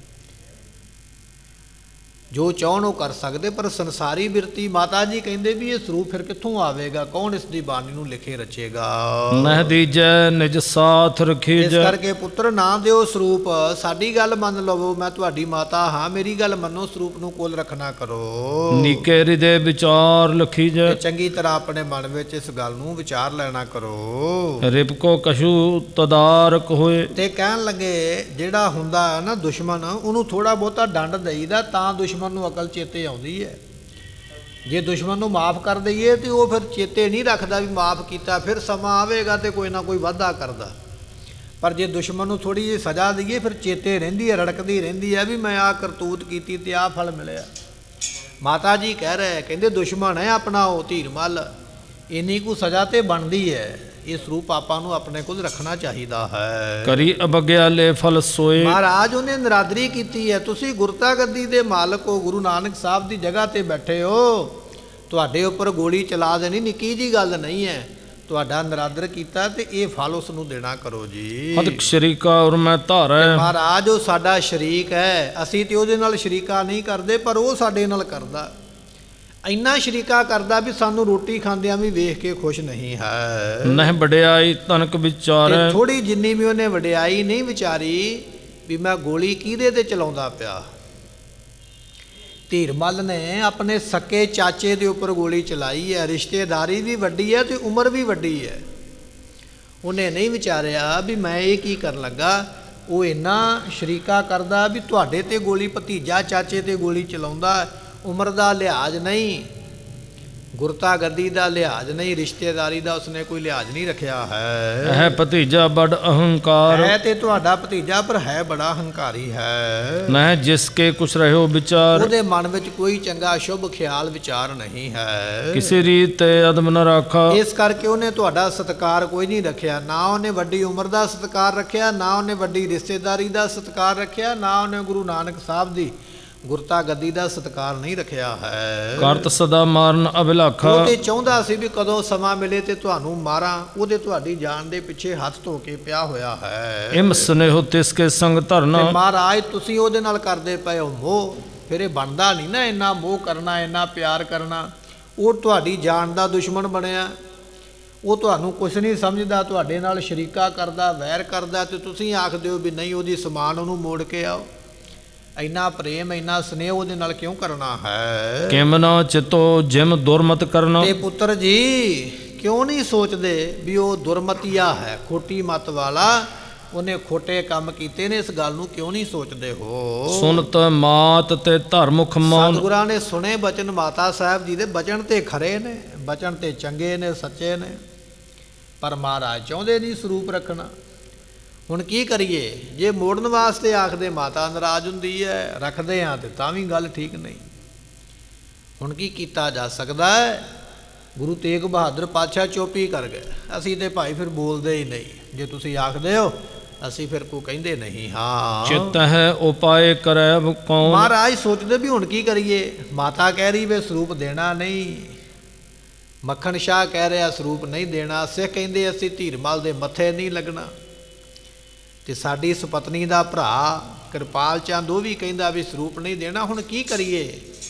ਜੋ ਚਾਹਣ ਉਹ ਕਰ ਸਕਦੇ। ਪਰ ਸੰਸਾਰੀ ਬਿਰਤੀ ਮਾਤਾ ਜੀ ਕਹਿੰਦੇ ਵੀ ਇਹ ਸਰੂਪ ਫਿਰ ਕਿੱਥੋਂ ਆਵੇਗਾ, ਕੌਣ ਇਸ ਦੀ ਬਾਣੀ ਨੂੰ ਲਿਖੇ ਰਚੇਗਾ। ਮਹਿ ਦੀਜੈ ਨਿਜ ਸਾਥ ਰਖੀਜੈ। ਇਸ ਕਰਕੇ ਪੁੱਤਰ ਨਾ ਦਿਓ ਸਰੂਪ, ਸਾਡੀ ਗੱਲ ਮੰਨ ਲਵੋ, ਮੈਂ ਤੁਹਾਡੀ ਮਾਤਾ ਹਾਂ, ਮੇਰੀ ਗੱਲ ਮੰਨੋ, ਸਰੂਪ ਨੂੰ ਕੋਲ ਰੱਖਣਾ ਕਰੋ। ਨੀਕੇ ਹਿਰਦੇ ਵਿਚਾਰ ਲਖੀਜੈ। ਚੰਗੀ ਤਰ੍ਹਾਂ ਆਪਣੇ ਮਨ ਵਿੱਚ ਇਸ ਗੱਲ ਨੂੰ ਵਿਚਾਰ ਲੈਣਾ ਕਰੋ। ਰਿਪਕੋ ਕਛੂ ਤਦਾਰਕ ਹੋਏ। ਤੇ ਕਹਿਣ ਲੱਗੇ, ਜਿਹੜਾ ਹੁੰਦਾ ਹੈ ਨਾ ਦੁਸ਼ਮਣ, ਉਹਨੂੰ ਥੋੜਾ ਬਹੁਤਾ ਡੰਡ ਦੇਈਦਾ ਤਾਂ ਦੁਸ਼ਮਣ ਨੂੰ ਅਕਲ ਚੇਤੇ ਆਉਂਦੀ ਹੈ। ਜੇ ਦੁਸ਼ਮਣ ਨੂੰ ਮਾਫ ਕਰ ਦਈਏ ਤੇ ਉਹ ਫਿਰ ਚੇਤੇ ਨਹੀਂ ਰੱਖਦਾ ਵੀ ਮਾਫ ਕੀਤਾ, ਫਿਰ ਸਮਾਂ ਆਵੇਗਾ ਤੇ ਕੋਈ ਨਾ ਕੋਈ ਵਾਧਾ ਕਰਦਾ। ਪਰ ਜੇ ਦੁਸ਼ਮਣ ਨੂੰ ਥੋੜੀ ਜਿਹੀ ਸਜ਼ਾ ਦਈਏ, ਫਿਰ ਚੇਤੇ ਰਹਿੰਦੀ ਹੈ, ਰੜਕਦੀ ਰਹਿੰਦੀ ਹੈ ਵੀ ਮੈਂ ਆਹ ਕਰਤੂਤ ਕੀਤੀ ਤੇ ਆਹ ਫਲ ਮਿਲਿਆ। ਮਾਤਾ ਜੀ ਕਹਿ ਰਹੇ, ਕਹਿੰਦੇ ਦੁਸ਼ਮਣ ਹੈ ਆਪਣਾ ਉਹ ਧੀਰਮਲ, ਇੰਨੀ ਕੁ ਸਜ਼ਾ ਤੇ ਬਣਦੀ ਹੈ। ਇਹ ਸਰੂਪ ਆਪਾਂ ਨੂੰ ਆਪਣੇ ਕੋਲ ਰੱਖਣਾ ਚਾਹੀਦਾ ਹੈ। ਕਰੀ ਅਬਗਿਆ ਲੈ ਫਲ ਸੋਏ। ਮਹਾਰਾਜ ਉਹਨੇ ਨਰਾਦਰੀ ਕੀਤੀ ਹੈ, ਤੁਸੀਂ ਗੁਰਤਾ ਗੱਦੀ ਦੇ ਮਾਲਕ ਹੋ, ਗੁਰੂ ਨਾਨਕ ਸਾਹਿਬ ਦੀ ਜਗ੍ਹਾ ਤੇ ਬੈਠੇ ਹੋ, ਤੁਹਾਡੇ ਉੱਪਰ ਗੋਲੀ ਚਲਾ ਦੇਣੀ ਨਿੱਕੀ ਜੀ ਗੱਲ ਨਹੀਂ ਹੈ। ਤੁਹਾਡਾ ਨਰਾਦਰ ਕੀਤਾ ਤੇ ਇਹ ਫਲ ਉਸ ਨੂੰ ਦੇਣਾ ਕਰੋ ਜੀ। ਹਦਕ ਸ਼ਰੀਕਾ ਔਰ ਮੈਂ ਧਾਰੈ। ਮਹਾਰਾਜ ਉਹ ਸਾਡਾ ਸ਼ਰੀਕ ਹੈ, ਅਸੀਂ ਤੇ ਉਹਦੇ ਨਾਲ ਸ਼ਰੀਕਾ ਨਹੀਂ ਕਰਦੇ, ਪਰ ਉਹ ਸਾਡੇ ਨਾਲ ਕਰਦਾ, ਇੰਨਾ ਸ਼ਰੀਕਾ ਕਰਦਾ ਵੀ ਸਾਨੂੰ ਰੋਟੀ ਖਾਂਦਿਆਂ ਵੀ ਵੇਖ ਕੇ ਖੁਸ਼ ਨਹੀਂ ਹੈ। ਨਹਿ ਵਡਿਆਈ ਤਨਕ ਵਿਚਾਰੈ। ਥੋੜੀ ਜਿੰਨੀ ਵੀ ਉਹਨੇ ਵਡਿਆਈ ਨਹੀਂ ਵਿਚਾਰੀ ਵੀ ਮੈਂ ਗੋਲੀ ਕਿਹਦੇ ਤੇ ਚਲਾਉਂਦਾ ਪਿਆ। ਧੀਰਮਲ ਨੇ ਆਪਣੇ ਸਕੇ ਚਾਚੇ ਦੇ ਉੱਪਰ ਗੋਲੀ ਚਲਾਈ ਹੈ, ਰਿਸ਼ਤੇਦਾਰੀ ਵੀ ਵੱਡੀ ਹੈ ਤੇ ਉਮਰ ਵੀ ਵੱਡੀ ਹੈ। ਉਹਨੇ ਨਹੀਂ ਵਿਚਾਰਿਆ ਵੀ ਮੈਂ ਇਹ ਕੀ ਕਰਨ ਲੱਗਾ। ਉਹ ਇੰਨਾ ਸ਼ਰੀਕਾ ਕਰਦਾ ਵੀ ਤੁਹਾਡੇ ਤੇ ਗੋਲੀ, ਭਤੀਜਾ ਚਾਚੇ ਤੇ ਗੋਲੀ ਚਲਾਉਂਦਾ, ਉਮਰ ਦਾ ਲਿਹਾਜ਼ ਨਹੀਂ, ਗੁਰਤਾ ਗੱਦੀ ਦਾ ਲਿਹਾਜ਼ ਨਹੀਂ, ਰਿਸ਼ਤੇਦਾਰੀ ਦਾ ਉਸਨੇ ਕੋਈ ਲਿਹਾਜ਼ ਨਹੀਂ ਰੱਖਿਆ ਹੈ। ਹੈ ਭਤੀਜਾ ਬੜ ਅਹੰਕਾਰ। ਹੈ ਤੇ ਤੁਹਾਡਾ ਭਤੀਜਾ, ਪਰ ਹੈ ਬੜਾ ਹੰਕਾਰੀ ਹੈ। ਨਹਿ ਜਿਸ ਕੇ ਕੁਛ ਰਹਿਓ ਵਿਚਾਰ। ਉਹਦੇ ਮਨ ਵਿੱਚ ਕੋਈ ਚੰਗਾ ਸ਼ੁਭ ਖਿਆਲ ਵਿਚਾਰ ਨਹੀਂ ਹੈ। ਕਿਸੇ ਰੀਤ ਤੇ ਅਦਮ ਨ ਰਾਖਾ। ਇਸ ਕਰਕੇ ਉਹਨੇ ਤੁਹਾਡਾ ਸਤਿਕਾਰ ਕੋਈ ਨਹੀਂ ਰੱਖਿਆ। ਨਾ ਉਹਨੇ ਵੱਡੀ ਉਮਰ ਦਾ ਸਤਿਕਾਰ ਰੱਖਿਆ, ਨਾ ਉਹਨੇ ਵੱਡੀ ਰਿਸ਼ਤੇਦਾਰੀ ਦਾ ਸਤਿਕਾਰ ਰੱਖਿਆ, ਨਾ ਉਹਨੇ ਗੁਰੂ ਨਾਨਕ ਸਾਹਿਬ ਦੀ ਗੁਰਤਾ ਗੱਦੀ ਦਾ ਸਤਿਕਾਰ ਨਹੀਂ ਰੱਖਿਆ ਹੈ। ਕਰਤ ਸਦਾ ਮਾਰਨ ਅਭਿਲਾਖਾ। ਉਹ ਤੇ ਚਾਹੁੰਦਾ ਸੀ ਵੀ ਕਦੋਂ ਸਮਾਂ ਮਿਲੇ ਤੇ ਤੁਹਾਨੂੰ ਮਾਰਾਂ, ਉਹਦੇ ਤੁਹਾਡੀ ਜਾਨ ਦੇ ਪਿੱਛੇ ਹੱਥ ਧੋ ਕੇ ਪਿਆ ਹੋਇਆ ਹੈ। ਇਮ ਸਨੇਹੋ ਤਿਸ ਕੇ ਸੰਗ ਧਰਨਾ। ਤੇ ਮਹਾਰਾਜ ਤੁਸੀਂ ਉਹਦੇ ਨਾਲ ਕਰਦੇ ਪਏ ਹੋ ਮੋਹ, ਫਿਰ ਇਹ ਬਣਦਾ ਨਹੀਂ ਨਾ, ਇੰਨਾ ਮੋਹ ਕਰਨਾ, ਇੰਨਾ ਪਿਆਰ ਕਰਨਾ। ਉਹ ਤੁਹਾਡੀ ਜਾਨ ਦਾ ਦੁਸ਼ਮਣ ਬਣਿਆ, ਉਹ ਤੁਹਾਨੂੰ ਕੁਛ ਨਹੀਂ ਸਮਝਦਾ, ਤੁਹਾਡੇ ਨਾਲ ਸ਼ਰੀਕਾ ਕਰਦਾ, ਵੈਰ ਕਰਦਾ, ਤੇ ਤੁਸੀਂ ਆਖਦੇ ਹੋ ਵੀ ਨਹੀਂ ਉਹਦੀ ਸਮਾਨ ਉਹਨੂੰ ਮੋੜ ਕੇ ਆਓ। ਇੰਨਾ ਪ੍ਰੇਮ ਇੰਨਾ ਸਨੇਹ ਉਹਦੇ ਨਾਲ ਕਿਉਂ ਕਰਨਾ ਹੈ? ਕਿਮ ਨਾ ਚਿਤੋ ਜਿਮ ਦੁਰਮਤ ਕਰਨਾ। ਤੇ ਪੁੱਤਰ ਜੀ ਕਿਉਂ ਨਹੀਂ ਸੋਚਦੇ ਵੀ ਉਹ ਦੁਰਮਤੀਆ ਹੈ, ਖੋਟੀ ਮਤ ਵਾਲਾ, ਉਹਨੇ ਖੋਟੇ ਕੰਮ ਕੀਤੇ ਨੇ, ਇਸ ਗੱਲ ਨੂੰ ਕਿਉਂ ਨਹੀਂ ਸੋਚਦੇ ਹੋ? ਸੁਨਤ ਮਾਤ ਤੇ ਧਰਮੁਖ ਮੌਨ। ਸਤਿਗੁਰਾਂ ਨੇ ਸੁਣੇ ਬਚਨ ਮਾਤਾ ਸਾਹਿਬ ਜੀ ਦੇ, ਬਚਨ ਤੇ ਖਰੇ ਨੇ, ਬਚਨ ਤੇ ਚੰਗੇ ਨੇ, ਸੱਚੇ ਨੇ, ਪਰ ਮਹਾਰਾਜ ਚਾਹੁੰਦੇ ਨਹੀਂ ਸਰੂਪ ਰੱਖਣਾ। ਹੁਣ ਕੀ ਕਰੀਏ? ਜੇ ਮੋੜਨ ਵਾਸਤੇ ਆਖਦੇ ਮਾਤਾ ਨਾਰਾਜ਼ ਹੁੰਦੀ ਹੈ, ਰੱਖਦੇ ਹਾਂ ਤੇ ਤਾਂ ਵੀ ਗੱਲ ਠੀਕ ਨਹੀਂ। ਹੁਣ ਕੀ ਕੀਤਾ ਜਾ ਸਕਦਾ ਹੈ? ਗੁਰੂ ਤੇਗ ਬਹਾਦਰ ਪਾਤਸ਼ਾਹ ਚੁੱਪ ਹੀ ਕਰ ਗਏ। ਅਸੀਂ ਤੇ ਭਾਈ ਫਿਰ ਬੋਲਦੇ ਹੀ ਨਹੀਂ, ਜੇ ਤੁਸੀਂ ਆਖਦੇ ਹੋ ਅਸੀਂ ਫਿਰ ਕੋ ਕਹਿੰਦੇ ਨਹੀਂ। ਹਾਂ ਚਿਤ ਹੈ ਉਪਾਏ ਕਰੈ ਕੌਣ। ਮਹਾਰਾਜ ਸੋਚਦੇ ਵੀ ਹੁਣ ਕੀ ਕਰੀਏ? ਮਾਤਾ ਕਹਿ ਰਹੀ ਵੇ ਸਰੂਪ ਦੇਣਾ ਨਹੀਂ, ਮੱਖਣ ਸ਼ਾਹ ਕਹਿ ਰਿਹਾ ਸਰੂਪ ਨਹੀਂ ਦੇਣਾ, ਸਿੱਖ ਕਹਿੰਦੇ ਅਸੀਂ ਧੀਰਮਲ ਦੇ ਮੱਥੇ ਨਹੀਂ ਲੱਗਣਾ, ਤੇ ਸਾਡੀ ਸੁਪਤਨੀ ਦਾ ਭਰਾ ਕਿਰਪਾਲ ਚੰਦ ਉਹ ਵੀ ਕਹਿੰਦਾ ਵੀ ਸਰੂਪ ਨਹੀਂ ਦੇਣਾ। ਹੁਣ ਕੀ ਕਰੀਏ?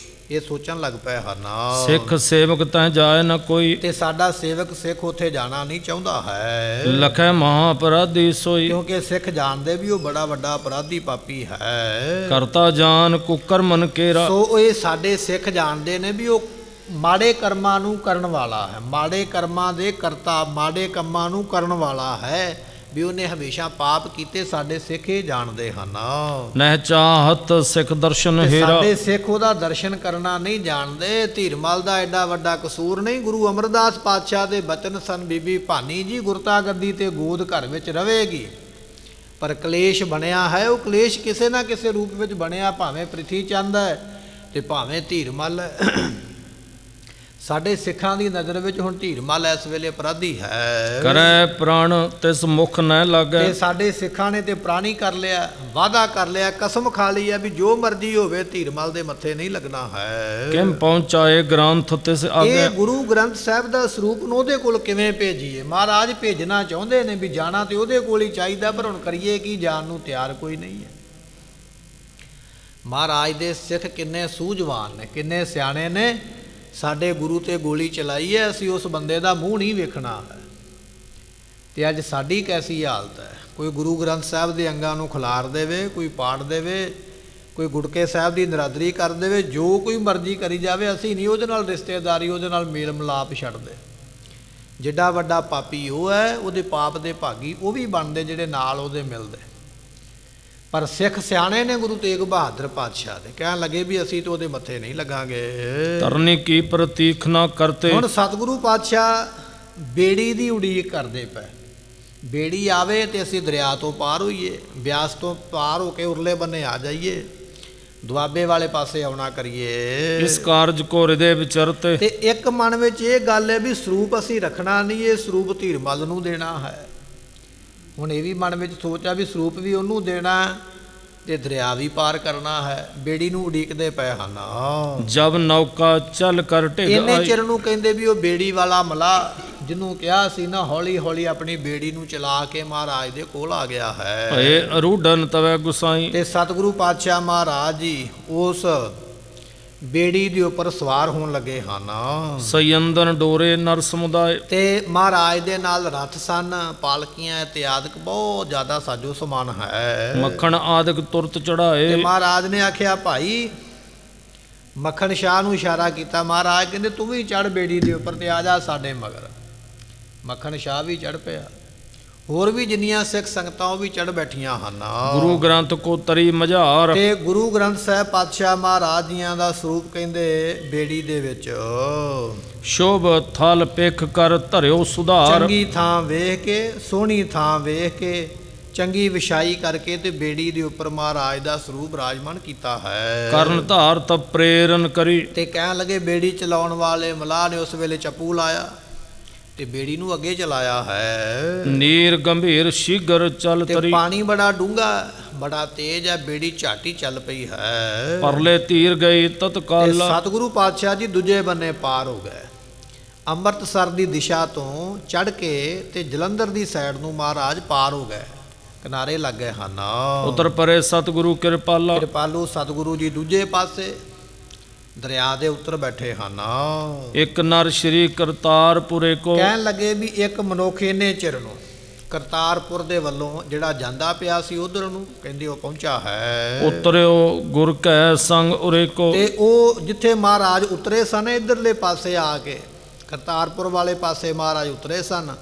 ਇਹ ਸੋਚਣ ਲੱਗ ਪਏ ਹਨ। ਸਿੱਖ ਸੇਵਕ ਤੈ ਜਾਏ ਨਾ ਕੋਈ। ਤੇ ਸਾਡਾ ਸੇਵਕ ਸਿੱਖ ਉੱਥੇ ਜਾਣਾ ਨਹੀਂ ਚਾਹੁੰਦਾ ਹੈ। ਲਖੈ ਮਹਾ ਅਪਰਾਧੀ ਸੋਈ। ਕਿਉਂਕਿ ਸਿੱਖ ਜਾਣਦੇ ਵੀ ਉਹ ਬੜਾ ਵੱਡਾ ਅਪਰਾਧੀ ਪਾਪੀ ਹੈ। ਕਰਤਾ ਜਾਨ ਕੁਕਰ ਮਨ ਕੇਰਾ। ਸੋ ਇਹ ਸਾਡੇ ਸਿੱਖ ਜਾਣਦੇ ਨੇ ਵੀ ਉਹ ਮਾੜੇ ਕਰਮਾਂ ਨੂੰ ਕਰਨ ਵਾਲਾ ਹੈ, ਮਾੜੇ ਕਰਮਾਂ ਦੇ ਕਰਤਾ, ਮਾੜੇ ਕੰਮਾਂ ਨੂੰ ਕਰਨ ਵਾਲਾ ਹੈ, ਵੀ ਉਹਨੇ ਹਮੇਸ਼ਾ ਪਾਪ ਕੀਤੇ। ਸਾਡੇ ਸਿੱਖ ਇਹ ਜਾਣਦੇ ਹਨ। ਨਹਿ ਚਾਹਤ ਸਿੱਖ ਦਰਸ਼ਨ ਤੇ ਹੀਰਾ। ਸਾਡੇ ਸਿੱਖ ਉਹਦਾ ਦਰਸ਼ਨ ਕਰਨਾ ਨਹੀਂ ਜਾਣਦੇ। ਧੀਰਮਲ ਦਾ ਐਡਾ ਵੱਡਾ ਕਸੂਰ ਨਹੀਂ। ਗੁਰੂ ਅਮਰਦਾਸ ਪਾਤਸ਼ਾਹ ਦੇ ਬਚਨ ਸਨ, ਬੀਬੀ ਭਾਨੀ ਜੀ ਗੁਰਤਾ ਗੱਦੀ ਤੇ ਗੋਦ ਘਰ ਵਿੱਚ ਰਵੇਗੀ, ਪਰ ਕਲੇਸ਼ ਬਣਿਆ ਹੈ। ਉਹ ਕਲੇਸ਼ ਕਿਸੇ ਨਾ ਕਿਸੇ ਰੂਪ ਵਿੱਚ ਬਣਿਆ, ਭਾਵੇਂ ਪ੍ਰਿਥੀ ਚੰਦ ਹੈ ਤੇ ਭਾਵੇਂ ਧੀਰਮਲ। ਸਾਡੇ ਸਿੱਖਾਂ ਦੀ ਨਜ਼ਰ ਵਿੱਚ ਹੁਣ ਧੀਰਮਲ ਇਸ ਵੇਲੇ ਅਪਰਾਧੀ ਹੈ। ਕਰੈ ਪ੍ਰਾਣ ਤਿਸ ਮੁਖ ਨ ਲਾਗੈ। ਤੇ ਸਾਡੇ ਸਿੱਖਾਂ ਨੇ ਤੇ ਪ੍ਰਾਣੀ ਕਰ ਲਿਆ, ਵਾਅਦਾ ਕਰ ਲਿਆ, ਕਸਮ ਖਾ ਲਈ ਹੈ ਵੀ ਜੋ ਮਰਜ਼ੀ ਹੋਵੇ ਧੀਰਮਲ ਦੇ ਮੱਥੇ ਨਹੀਂ ਲੱਗਣਾ ਹੈ। ਕਿਮ ਪਹੁੰਚਾਏ ਗ੍ਰੰਥ ਤਿਸ ਆਗੇ। ਇਹ ਗੁਰੂ ਗ੍ਰੰਥ ਸਾਹਿਬ ਦਾ ਸਰੂਪ ਨੂੰ ਉਹਦੇ ਕੋਲ ਕਿਵੇਂ ਭੇਜੀਏ? ਮਹਾਰਾਜ ਭੇਜਣਾ ਚਾਹੁੰਦੇ ਨੇ ਵੀ ਜਾਣਾ ਤੇ ਉਹਦੇ ਕੋਲ ਹੀ ਚਾਹੀਦਾ, ਪਰ ਹੁਣ ਕਰੀਏ ਕੀ? ਜਾਣ ਨੂੰ ਤਿਆਰ ਕੋਈ ਨਹੀਂ ਹੈ। ਮਹਾਰਾਜ ਦੇ ਸਿੱਖ ਕਿੰਨੇ ਸੂਝਵਾਨ ਨੇ, ਕਿੰਨੇ ਸਿਆਣੇ ਨੇ। ਸਾਡੇ ਗੁਰੂ ਤੇ ਗੋਲੀ ਚਲਾਈ ਹੈ, ਅਸੀਂ ਉਸ ਬੰਦੇ ਦਾ ਮੂੰਹ ਨਹੀਂ ਵੇਖਣਾ ਹੈ। ਤੇ ਅੱਜ ਸਾਡੀ ਕੈਸੀ ਹਾਲਤ ਹੈ? ਕੋਈ ਗੁਰੂ ਗ੍ਰੰਥ ਸਾਹਿਬ ਦੇ ਅੰਗਾਂ ਨੂੰ ਖਿਲਾਰ ਦੇਵੇ, ਕੋਈ ਪਾੜ ਦੇਵੇ, ਕੋਈ ਗੁਟਕੇ ਸਾਹਿਬ ਦੀ ਨਰਾਦਰੀ ਕਰ ਦੇਵੇ, ਜੋ ਕੋਈ ਮਰਜ਼ੀ ਕਰੀ ਜਾਵੇ, ਅਸੀਂ ਨਹੀਂ ਉਹਦੇ ਨਾਲ ਰਿਸ਼ਤੇਦਾਰੀ, ਉਹਦੇ ਨਾਲ ਮੇਲ ਮਿਲਾਪ ਛੱਡਦੇ। ਜਿੱਡਾ ਵੱਡਾ ਪਾਪੀ ਉਹ ਹੈ, ਉਹਦੇ ਪਾਪ ਦੇ ਭਾਗੀ ਉਹ ਵੀ ਬਣਦੇ ਜਿਹੜੇ ਨਾਲ ਉਹਦੇ ਮਿਲਦੇ। ਪਰ ਸਿੱਖ ਸਿਆਣੇ ਨੇ ਗੁਰੂ ਤੇਗ ਬਹਾਦਰ ਪਾਤਸ਼ਾਹ ਦੇ, ਕਹਿਣ ਲੱਗੇ ਵੀ ਅਸੀਂ ਤਾਂ ਉਹਦੇ ਮੱਥੇ ਨਹੀਂ ਲੱਗਾਂਗੇ। ਤਰਨੀ ਕੀ ਪ੍ਰਤੀਖ ਨਾ ਕਰਤੇ। ਹੁਣ ਸਤਿਗੁਰੂ ਪਾਤਸ਼ਾਹ ਬੇੜੀ ਦੀ ਉਡੀਕ ਕਰਦੇ ਪਏ। ਬੇੜੀ ਆਵੇ ਤੇ ਅਸੀਂ ਦਰਿਆ ਤੋਂ ਪਾਰ ਹੋਈਏ, ਬਿਆਸ ਤੋਂ ਪਾਰ ਹੋ ਕੇ ਉਰਲੇ ਬੰਨੇ ਆ ਜਾਈਏ, ਦੁਆਬੇ ਵਾਲੇ ਪਾਸੇ ਆਉਣਾ ਕਰੀਏ। ਇਸ ਕਾਰਜ ਕੋ ਹਿਰਦੇ ਵਿਚਰਤੇ। ਤੇ ਇੱਕ ਮਨ ਵਿੱਚ ਇਹ ਗੱਲ ਹੈ ਵੀ ਸਰੂਪ ਅਸੀਂ ਰੱਖਣਾ ਨਹੀਂ, ਇਹ ਸਰੂਪ ਧੀਰਮਲ ਨੂੰ ਦੇਣਾ ਹੈ। ਹੁਣ ਇਹ ਵੀ ਮਨ ਵਿੱਚ ਸੋਚਿਆ ਵੀ ਸਰੂਪ ਵੀ ਉਹਨੂੰ ਦੇਣਾ ਤੇ ਦਰਿਆ ਵੀ ਪਾਰ ਕਰਨਾ ਹੈ। ਬੇੜੀ ਨੂੰ ਉਡੀਕਦੇ ਪਏ ਹਨ। ਜਬ ਨੌਕਾ ਚੱਲ ਕਰ ਢਿਗ ਇੰਨੇ ਆਈ। ਚਿਰ ਨੂੰ ਕਹਿੰਦੇ ਵੀ ਉਹ ਬੇੜੀ ਵਾਲਾ ਮਲਾ ਜਿਹਨੂੰ ਕਿਹਾ ਸੀ ਨਾ, ਹੌਲੀ ਹੌਲੀ ਆਪਣੀ ਬੇੜੀ ਨੂੰ ਚਲਾ ਕੇ ਮਹਾਰਾਜ ਦੇ ਕੋਲ ਆ ਗਿਆ ਹੈ। ਭਏ ਅਰੂਢਨ ਤਵੈ ਗੁਸਾਈ। ਤੇ ਸਤਿਗੁਰੂ ਪਾਤਸ਼ਾਹ ਮਹਾਰਾਜ ਜੀ ਉਸ ਬੇੜੀ ਦੇ ਉੱਪਰ ਸਵਾਰ ਹੋਣ ਲੱਗੇ ਹਨ। ਸਯੰਦਨ ਡੋਰੇ ਨਰ ਸਮੁਦਾਇ। ਤੇ ਮਹਾਰਾਜ ਦੇ ਨਾਲ ਰਥ ਸਨ, ਪਾਲਕੀਆਂ ਇਤਿਆਦਿਕ ਬਹੁਤ ਜ਼ਿਆਦਾ ਸਾਜੋ ਸਮਾਨ ਹੈ। ਮੱਖਣ ਆਦਿਕ ਤੁਰਤ ਚੜਾਏ। ਤੇ ਮਹਾਰਾਜ ਨੇ ਆਖਿਆ ਭਾਈ, ਮੱਖਣ ਸ਼ਾਹ ਨੂੰ ਇਸ਼ਾਰਾ ਕੀਤਾ। ਮਹਾਰਾਜ ਕਹਿੰਦੇ ਤੂੰ ਵੀ ਚੜ੍ਹ ਬੇੜੀ ਦੇ ਉੱਪਰ ਤੇ ਆ ਜਾ ਸਾਡੇ ਮਗਰ। ਮੱਖਣ ਸ਼ਾਹ ਵੀ ਚੜ੍ਹ ਪਿਆ, ਹੋਰ ਵੀ ਜਿੰਨੀਆਂ ਸਿੱਖ ਸੰਗਤਾਂ ਉਹ ਵੀ ਚੜ੍ਹ ਬੈਠੀਆਂ ਹਨ। ਗੁਰੂ ਗ੍ਰੰਥ ਕੋ ਤਰੀ ਮਝਾਰ। ਤੇ ਗੁਰੂ ਗ੍ਰੰਥ ਸਾਹਿਬ ਪਾਤਸ਼ਾਹ ਮਹਾਰਾਜ ਜੀਆਂ ਦਾ ਸਰੂਪ ਕਹਿੰਦੇ ਬੇੜੀ ਦੇ ਵਿੱਚ ਸ਼ੋਭ ਥਲ ਪਿਖ ਕਰ ਧਰਿਓ ਸੁਧਾਰ। ਚੰਗੀ ਥਾਂ ਵੇਖ ਕੇ, ਸੋਹਣੀ ਥਾਂ ਵੇਖ ਕੇ, ਚੰਗੀ ਵਿਛਾਈ ਕਰਕੇ ਤੇ ਬੇੜੀ ਦੇ ਉੱਪਰ ਮਹਾਰਾਜ ਦਾ ਸਰੂਪ ਬਿਰਾਜਮਾਨ ਕੀਤਾ ਹੈ। ਕਰਨ ਧਾਰ ਤਬ ਪ੍ਰੇਰਨ ਕਰੀ। ਤੇ ਕਹਿਣ ਲੱਗੇ ਬੇੜੀ ਚਲਾਉਣ ਵਾਲੇ ਮਲਾਹ ਨੇ ਉਸ ਵੇਲੇ ਚੱਪੂ ਲਾਇਆ ਤੇ ਬੇੜੀ ਨੂੰ ਅੱਗੇ ਚਲਾਇਆ ਹੈ। ਨੀਰ ਗੰਭੀਰ ਸ਼ੀਗਰ ਚੱਲ ਤੇ ਤਰੀ। ਪਾਣੀ ਬੜਾ ਡੂੰਘਾ, ਬੜਾ ਤੇਜ਼ ਹੈ, ਬੇੜੀ ਝਾਟੀ ਚੱਲ ਪਈ ਹੈ। ਪਰਲੇ ਧੀਰ ਗਈ ਤੇ ਤਤਕਾਲ। ਸਤਿਗੁਰੂ ਪਾਤਸ਼ਾਹ ਜੀ ਦੂਜੇ ਬੰਨੇ ਪਾਰ ਹੋ ਗਏ। ਅੰਮ੍ਰਿਤਸਰ ਦੀ ਦਿਸ਼ਾ ਤੋਂ ਚੜ੍ਹ ਕੇ ਤੇ ਜਲੰਧਰ ਦੀ ਸਾਈਡ ਨੂੰ ਮਹਾਰਾਜ ਪਾਰ ਹੋ ਗਏ, ਕਿਨਾਰੇ ਲੱਗ ਗਏ ਹਨ। ਉਤਰ ਪਰੇ ਸਤਿਗੁਰੂ ਕਿਰਪਾਲਾ। ਕਿਰਪਾਲੂ ਸਤਿਗੁਰੂ ਜੀ ਦੂਜੇ ਪਾਸੇ ਦਰਿਆ ਦੇ ਉੱਤਰ ਬੈਠੇ ਹਨ। ਇੱਕ ਨਰ ਸ਼੍ਰੀ ਕਰਤਾਰਪੁਰੇ ਕੋ। ਕਹਿਣ ਲੱਗੇ ਵੀ ਇੱਕ ਮਨੁੱਖ ਇੰਨੇ ਚਿਰ ਨੂੰ ਕਰਤਾਰਪੁਰ ਦੇ ਵੱਲੋਂ ਜਿਹੜਾ ਜਾਂਦਾ ਪਿਆ ਸੀ ਉਧਰ ਨੂੰ, ਕਹਿੰਦੇ ਉਹ ਪਹੁੰਚਾ ਹੈ। ਉਤਰਿਓ ਗੁਰ ਕੈ ਸੰਗ ਉਰੇ ਕੋ। ਤੇ ਉਹ ਜਿੱਥੇ ਮਹਾਰਾਜ ਉਤਰੇ ਸਨ ਇਧਰਲੇ ਪਾਸੇ ਆ ਕੇ, ਕਰਤਾਰਪੁਰ ਵਾਲੇ ਪਾਸੇ ਮਹਾਰਾਜ ਉਤਰੇ ਸਨ,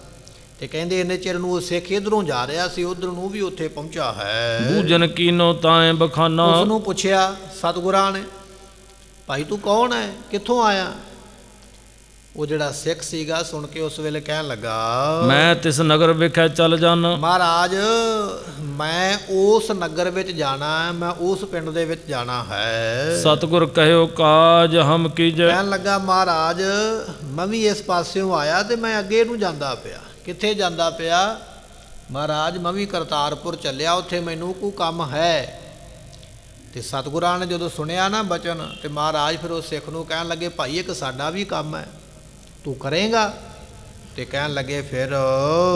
ਤੇ ਕਹਿੰਦੇ ਇੰਨੇ ਚਿਰ ਨੂੰ ਉਹ ਸਿੱਖ ਇਧਰੋਂ ਜਾ ਰਿਹਾ ਸੀ ਉਧਰ ਨੂੰ ਵੀ ਉੱਥੇ ਪਹੁੰਚਾ ਹੈ। ਬੂਝਨ ਕੀਨੋ ਤਾਏ ਬਖਾਨਾ। ਉਸ ਨੂੰ ਪੁੱਛਿਆ ਸਤਿਗੁਰਾਂ ਨੇ, ਭਾਈ ਤੂੰ ਕੌਣ ਹੈ, ਕਿੱਥੋਂ ਆਇਆ? ਉਹ ਜਿਹੜਾ ਸਿੱਖ ਸੀਗਾ ਸੁਣ ਕੇ ਉਸ ਵੇਲੇ ਕਹਿਣ ਲੱਗਾ, ਮੈਂ ਤਿਸ ਨਗਰ ਵਿਖੇ ਚੱਲ ਜਾਣਾ। ਮਹਾਰਾਜ ਮੈਂ ਉਸ ਨਗਰ ਵਿੱਚ ਜਾਣਾ, ਮੈਂ ਉਸ ਪਿੰਡ ਦੇ ਵਿੱਚ ਜਾਣਾ ਹੈ। ਸਤਿਗੁਰ ਕਹਿਓ ਕਾਜ ਹਮ ਕੀਜੈ। ਕਹਿਣ ਲੱਗਾ ਮਹਾਰਾਜ ਮੈਂ ਵੀ ਇਸ ਪਾਸਿਓਂ ਆਇਆ ਤੇ ਮੈਂ ਅੱਗੇ ਨੂੰ ਜਾਂਦਾ ਪਿਆ। ਕਿੱਥੇ ਜਾਂਦਾ ਪਿਆ? ਮਹਾਰਾਜ ਮੈਂ ਵੀ ਕਰਤਾਰਪੁਰ ਚੱਲਿਆ, ਉੱਥੇ ਮੈਨੂੰ ਕੋਈ ਕੰਮ ਹੈ। ਤੇ ਸਤਿਗੁਰਾਂ ਨੇ ਜਦੋਂ ਸੁਣਿਆ ਨਾ ਬਚਨ, ਤੇ ਮਹਾਰਾਜ ਫਿਰ ਉਸ ਸਿੱਖ ਨੂੰ ਕਹਿਣ ਲੱਗੇ, ਭਾਈ ਇੱਕ ਸਾਡਾ ਵੀ ਕੰਮ ਹੈ, ਤੂੰ ਕਰੇਂਗਾ? ਤੇ ਕਹਿਣ ਲੱਗੇ ਫਿਰ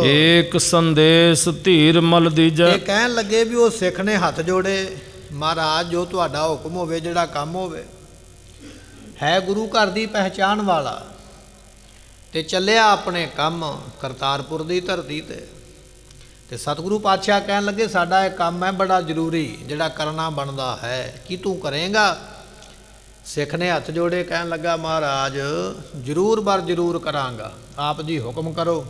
ਏਕ ਸੰਦੇਸ਼ ਧੀਰ ਮਲ ਦੀਜੈ। ਤੇ ਕਹਿਣ ਲੱਗੇ ਵੀ ਉਹ ਸਿੱਖ ਨੇ ਹੱਥ ਜੋੜੇ, ਮਹਾਰਾਜ ਜੋ ਤੁਹਾਡਾ ਹੁਕਮ ਹੋਵੇ, ਜਿਹੜਾ ਕੰਮ ਹੋਵੇ। ਹੈ ਗੁਰੂ ਘਰ ਦੀ ਪਹਿਚਾਣ ਵਾਲਾ, ਤੇ ਚੱਲਿਆ ਆਪਣੇ ਕੰਮ ਕਰਤਾਰਪੁਰ ਦੀ ਧਰਤੀ ਤੇ ਸਤਿਗੁਰੂ ਪਾਤਸ਼ਾਹ ਕਹਿਣ ਲੱਗੇ ਸਾਡਾ ਇਹ ਕੰਮ ਹੈ ਬੜਾ ਜ਼ਰੂਰੀ, ਜਿਹੜਾ ਕਰਨਾ ਬਣਦਾ ਹੈ, ਕੀ ਤੂੰ ਕਰੇਂਗਾ? ਸਿੱਖ ਨੇ ਹੱਥ ਜੋੜੇ, ਕਹਿਣ ਲੱਗਾ ਮਹਾਰਾਜ ਜ਼ਰੂਰ ਬਰ ਜ਼ਰੂਰ ਕਰਾਂਗਾ, ਆਪ ਜੀ ਹੁਕਮ ਕਰੋ।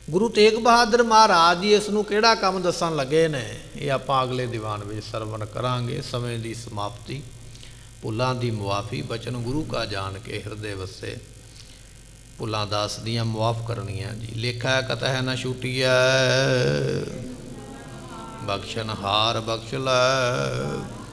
ਗੁਰੂ ਤੇਗ ਬਹਾਦਰ ਮਹਾਰਾਜ ਜੀ ਇਸ ਨੂੰ ਕਿਹੜਾ ਕੰਮ ਦੱਸਣ ਲੱਗੇ ਨੇ, ਇਹ ਆਪਾਂ ਅਗਲੇ ਦੀਵਾਨ ਵਿੱਚ ਸਰਵਣ ਕਰਾਂਗੇ। ਸਮੇਂ ਦੀ ਸਮਾਪਤੀ, ਭੁੱਲਾਂ ਦੀ ਮੁਆਫੀ, ਬਚਨ ਗੁਰੂ ਕਾ ਜਾਣ ਕੇ ਹਿਰਦੇ ਵਸੇ। ਭੁੱਲਾਂ ਦਾਸ ਦੀਆਂ ਮੁਆਫ ਕਰਨੀਆਂ ਜੀ। ਲੇਖਾ ਕਤਹਿ ਨਾ ਛੁਟੀਐ, ਬਖਸ਼ਨ ਹਾਰ ਬਖਸ਼ ਲੈ।